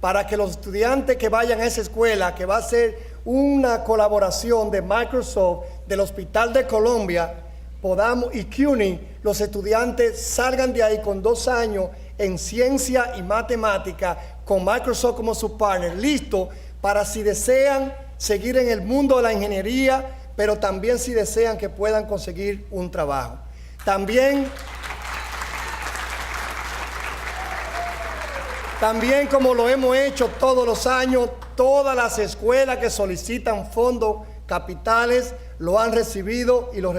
para que los estudiantes que vayan a esa escuela, que va a ser una colaboración de Microsoft, del Hospital de Colombia, y CUNY, los estudiantes salgan de ahí con 2 años en ciencia y matemática, con Microsoft como su partner, listo para si desean seguir en el mundo de la ingeniería, pero también si desean que puedan conseguir un trabajo. También como lo hemos hecho todos los años, todas las escuelas que solicitan fondos capitales lo han recibido y lo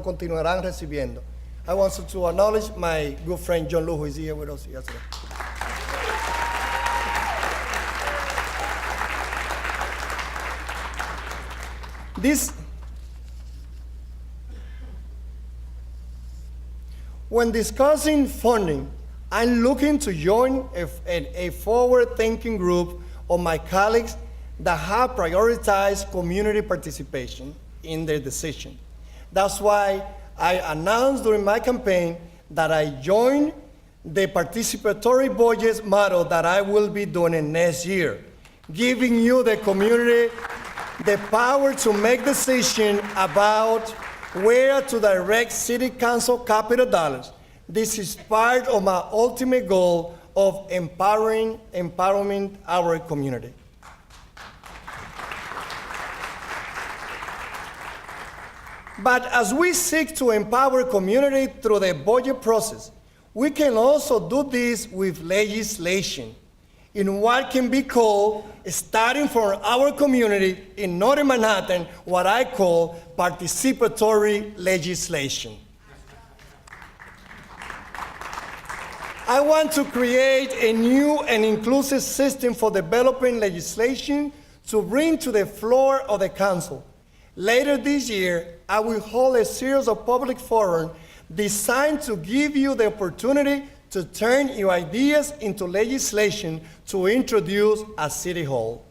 continuarán recibiendo. I want to acknowledge my good friend John Lu, who is here with us yesterday. When discussing funding, I'm looking to join a forward-thinking group of my colleagues that have prioritized community participation in their decision. That's why I announced during my campaign that I joined the participatory budget model that I will be doing next year, giving you, the community, the power to make decisions about where to direct city council capital dollars, This is part of my ultimate goal of empowering our community. But as we seek to empower community through the budget process, we can also do this with legislation in what can be called, starting from our community in Northern Manhattan, what I call participatory legislation. I want to create a new and inclusive system for developing legislation to bring to the floor of the council. Later this year, I will hold a series of public forums designed to give you the opportunity to turn your ideas into legislation to introduce at City Hall.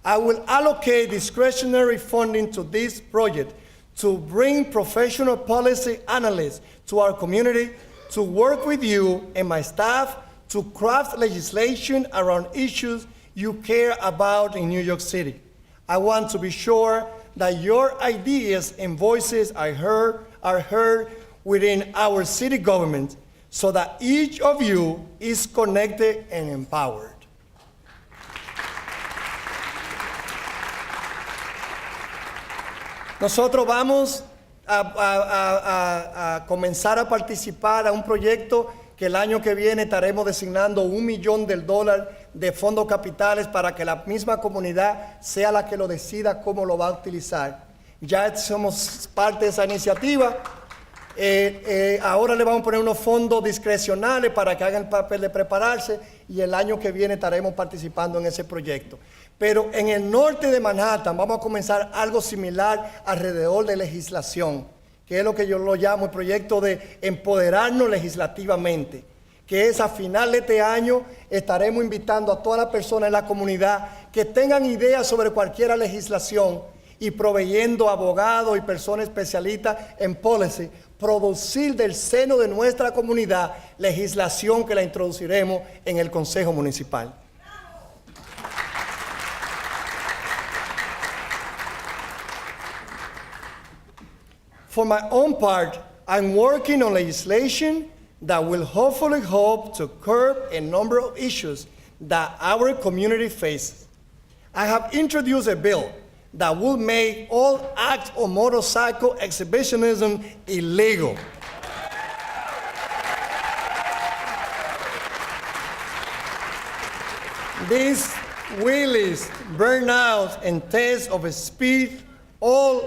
I will allocate discretionary funding to this project to bring professional policy analysts to our community to work with you and my staff to craft legislation around issues you care about in New York City. I want to be sure that your ideas and voices are heard within our city government so that each of you is connected and empowered. Nosotros vamos a comenzar a participar a un proyecto que el año que viene estaremos designando $1 millón de fondos capitales para que la misma comunidad sea la que lo decida cómo lo va a utilizar. Ya somos parte de esa iniciativa. Ahora le vamos a poner unos fondos discrecionales para que hagan el papel de prepararse y el año que viene estaremos participando en ese proyecto. Pero en el norte de Manhattan vamos a comenzar algo similar alrededor de legislación, que es lo que yo lo llamo el proyecto de empoderarnos legislativamente, que es a final de este año estaremos invitando a todas las personas en la comunidad que tengan ideas sobre cualquier legislación y proveyendo abogados y personas especialistas en policy, producir del seno de nuestra comunidad legislación que la introduciremos en el Consejo Municipal. For my own part, I'm working on legislation that will hopefully help to curb a number of issues that our community faces. I have introduced a bill that will make all acts of motorcycle exhibitionism illegal. These wheelies, burnouts, and tests of speed, all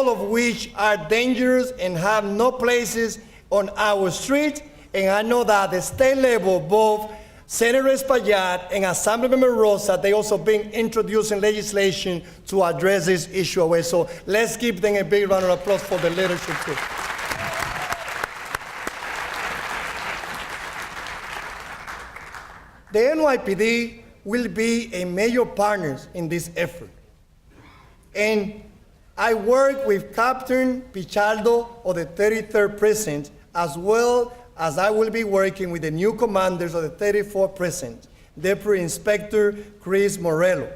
of which are dangerous and have no places on our street. And I know that at the state level, both Senator Espaillat and Assemblymember Rosa, they also been introducing legislation to address this issue away. So let's give them a big round of applause for the leadership too. The NYPD will be a major partner in this effort. And I work with Captain Pichardo of the 33rd Precinct, as well as I will be working with the new commanders of the 34th Precinct, Deputy Inspector Chris Morello,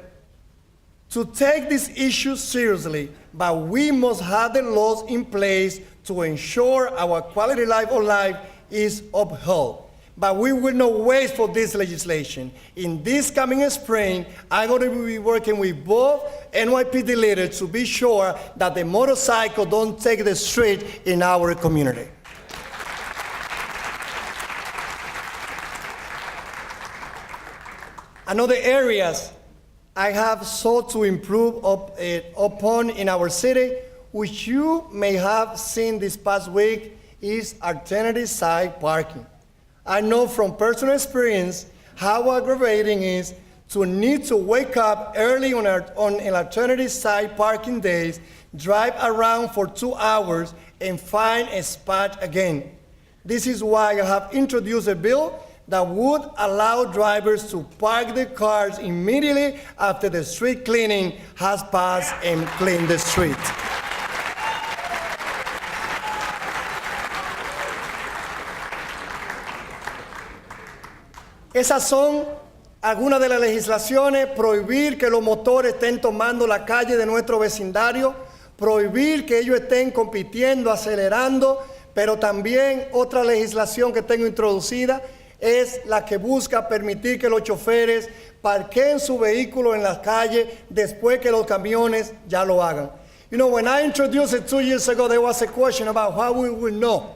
to take this issue seriously, but we must have the laws in place to ensure our quality of life is upheld. But we will not wait for this legislation. In this coming spring, I'm going to be working with both NYPD leaders to be sure that the motorcycle don't take the street in our community. Another areas I have sought to improve upon in our city, which you may have seen this past week, is alternative side parking. I know from personal experience how aggravating it is to need to wake up early on an alternative side parking days, drive around for 2 hours, and find a spot again. This is why I have introduced a bill that would allow drivers to park their cars immediately after the street cleaning has passed and cleaned the street. Esas son algunas de las legislaciones: prohibir que los motores estén tomando la calle de nuestro vecindario, prohibir que ellos estén compitiendo, acelerando, pero también otra legislación que tengo introducida es la que busca permitir que los choferes parqueen su vehículo en la calle después que los camiones ya lo hagan. You know, when I introduced it 2 years ago, there was a question about how we will know.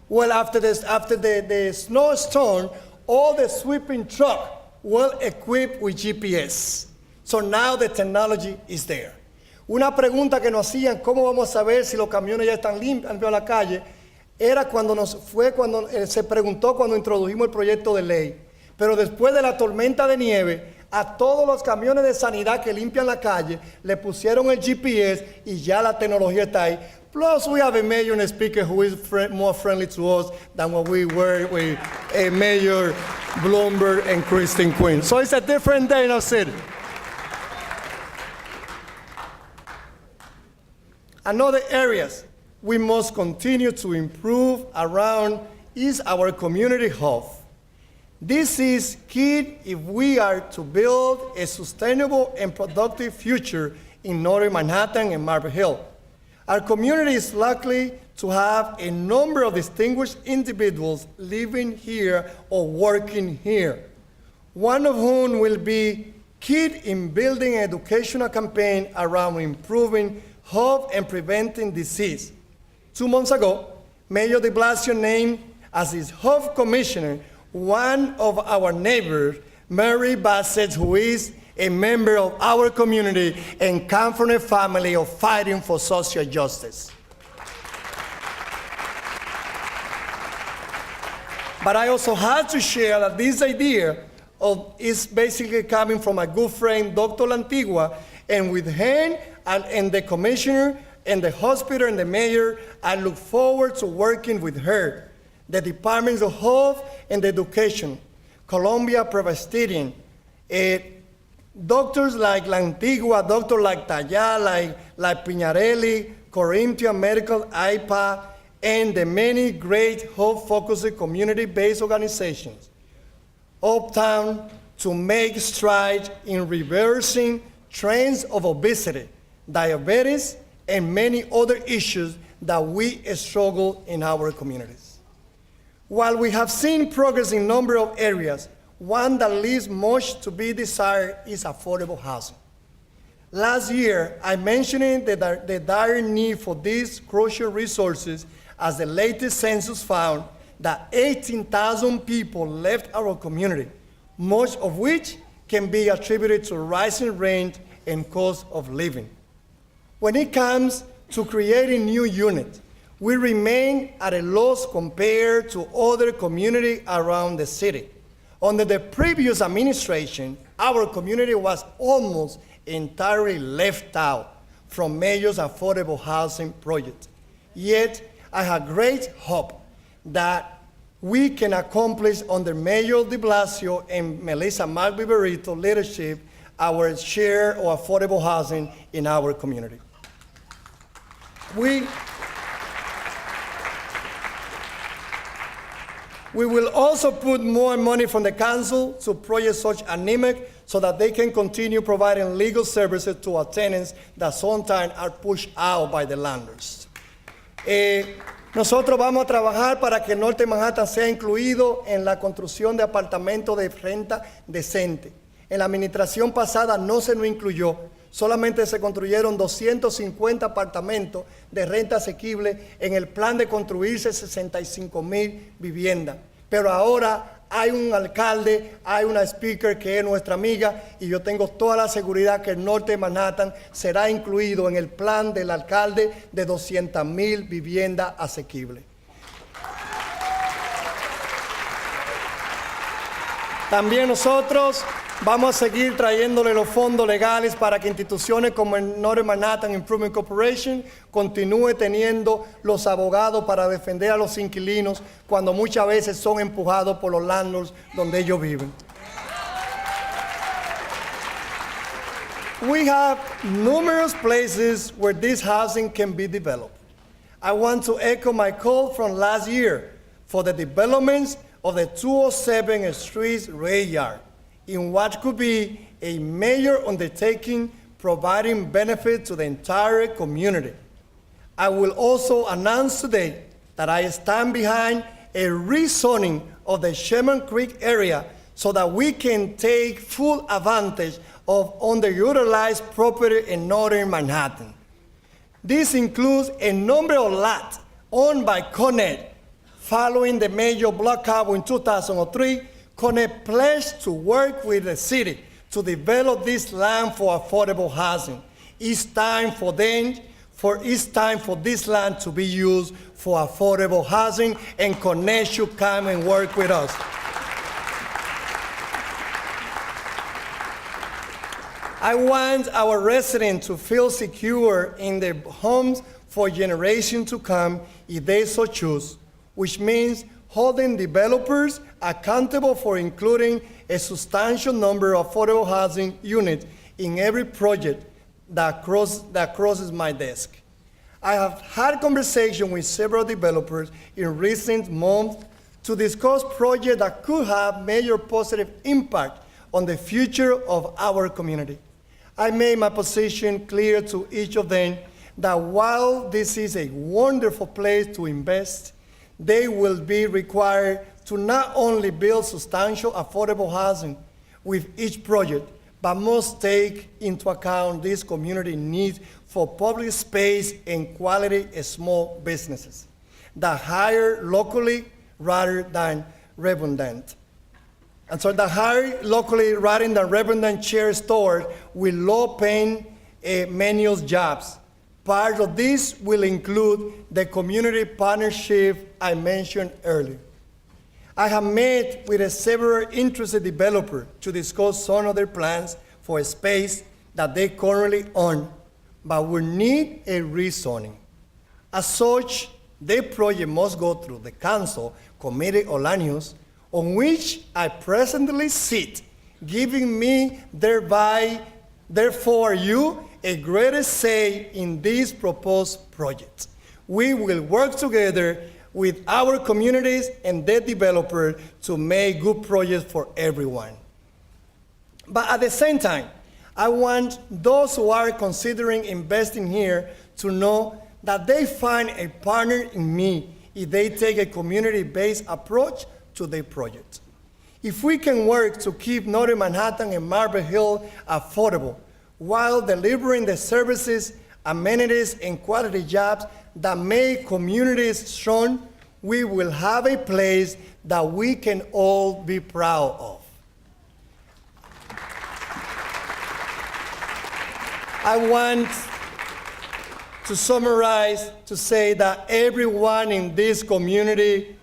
Well, after the snowstorm, all the sweeping truck were equipped with GPS. So now the technology is there. Una pregunta que nos hacían, ¿cómo vamos a saber si los camiones ya están limpios en la calle? Era cuando se preguntó cuando introdujimos el proyecto de ley. Pero después de la tormenta de nieve, a todos los camiones de sanidad que limpian la calle le pusieron el GPS y ya la tecnología está ahí. Plus, we have a mayor and a speaker who is more friendly to us than what we were with Mayor Bloomberg and Christine Quinn. So it's a different day in our city. Another areas we must continue to improve around is our community health. This is key if we are to build a sustainable and productive future in Northern Manhattan and Marble Hill. Our community is likely to have a number of distinguished individuals living here or working here, one of whom will be key in building an educational campaign around improving health and preventing disease. 2 months ago, Mayor de Blasio named as his health commissioner one of our neighbors, Mary Bassett, who is a member of our community and comes from a family of fighting for social justice. But I also had to share that this idea is basically coming from a good friend, Dr. Lantigua, and with him and the commissioner and the hospital and the mayor, I look forward to working with her, the Departments of Health and Education, Columbia Presbyterian, doctors like Lantigua, doctors like Taya, like Piñarelli, Corinthian Medical, IPA, and the many great health-focused community-based organizations, uptown to make strides in reversing trends of obesity, diabetes, and many other issues that we struggle in our communities. While we have seen progress in a number of areas, one that leaves much to be desired is affordable housing. Last year, I mentioned the dire need for these crucial resources as the latest census found that 18,000 people left our community, much of which can be attributed to rising rent and cost of living. When it comes to creating new units, we remain at a loss compared to other communities around the city. Under the previous administration, our community was almost entirely left out from Mayor's affordable housing project. Yet, I have great hope that we can accomplish under Mayor de Blasio and Melissa Mark-Viverito leadership our share of affordable housing in our community. We will also put more money from the council to projects such as NIMEC so that they can continue providing legal services to our tenants that sometimes are pushed out by the landlords. Nosotros vamos a trabajar para que el Norte Manhattan sea incluido en la construcción de apartamentos de renta decente. En la administración pasada no se nos incluyó, solamente se construyeron 250 apartamentos de renta asequible en el plan de construirse 65,000 viviendas. Pero ahora hay un alcalde, hay una speaker que es nuestra amiga y yo tengo toda la seguridad que el Norte de Manhattan será incluido en el plan del alcalde de 200,000 viviendas asequibles. También nosotros vamos a seguir trayéndole los fondos legales para que instituciones como el Northern Manhattan Improvement Corporation continúe teniendo los abogados para defender a los inquilinos cuando muchas veces son empujados por los landlords donde ellos viven. We have numerous places where this housing can be developed. I want to echo my call from last year for the developments of the 207th Street rail yard, in what could be a major undertaking providing benefit to the entire community. I will also announce today that I stand behind a rezoning of the Sherman Creek area so that we can take full advantage of underutilized property in northern Manhattan. This includes a number of lots owned by Connet. Following the major blackout in 2003, Connet pledged to work with the city to develop this land for affordable housing. It's time for this land to be used for affordable housing, and Connet should come and work with us. I want our residents to feel secure in their homes for generations to come if they so choose, which means holding developers accountable for including a substantial number of affordable housing units in every project that crosses my desk. I have had conversations with several developers in recent months to discuss projects that could have major positive impact on the future of our community. I made my position clear to each of them that while this is a wonderful place to invest, they will be required to not only build substantial affordable housing with each project, but must take into account this community needs for public space and quality small businesses that hire locally rather than redundant. And so that hire locally rather than redundant chair stores with low-paying menial jobs. Part of this will include the community partnership I mentioned earlier. I have met with several interested developers to discuss some of their plans for a space that they currently own, but will need a rezoning. As such, their project must go through the council committee or land use, on which I presently sit, giving me therefore you a greater say in this proposed project. We will work together with our communities and the developer to make good projects for everyone. But at the same time, I want those who are considering investing here to know that they find a partner in me if they take a community-based approach to their project. If we can work to keep Northern Manhattan and Marble Hill affordable while delivering the services, amenities, and quality jobs that make communities strong, we will have a place that we can all be proud of. I want to summarize to say that everyone in this community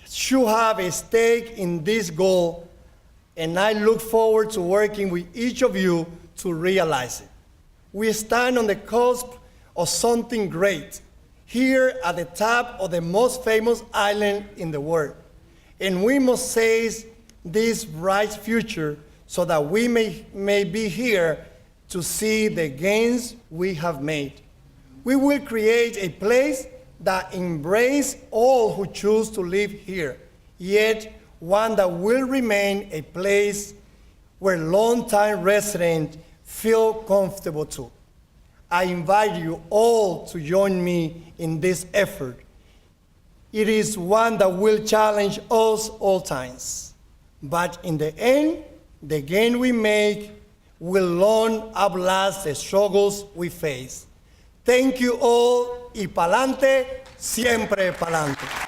should have a stake in this goal, and I look forward to working with each of you to realize it. We stand on the cusp of something great, here at the top of the most famous island in the world, and we must seize this bright future so that we may be here to see the gains we have made. We will create a place that embraces all who choose to live here, yet one that will remain a place where longtime residents feel comfortable too. I invite you all to join me in this effort. It is one that will challenge us all times, but in the end, the gain we make will long outlast the struggles we face. Thank you all, y pa'lante, siempre pa'lante.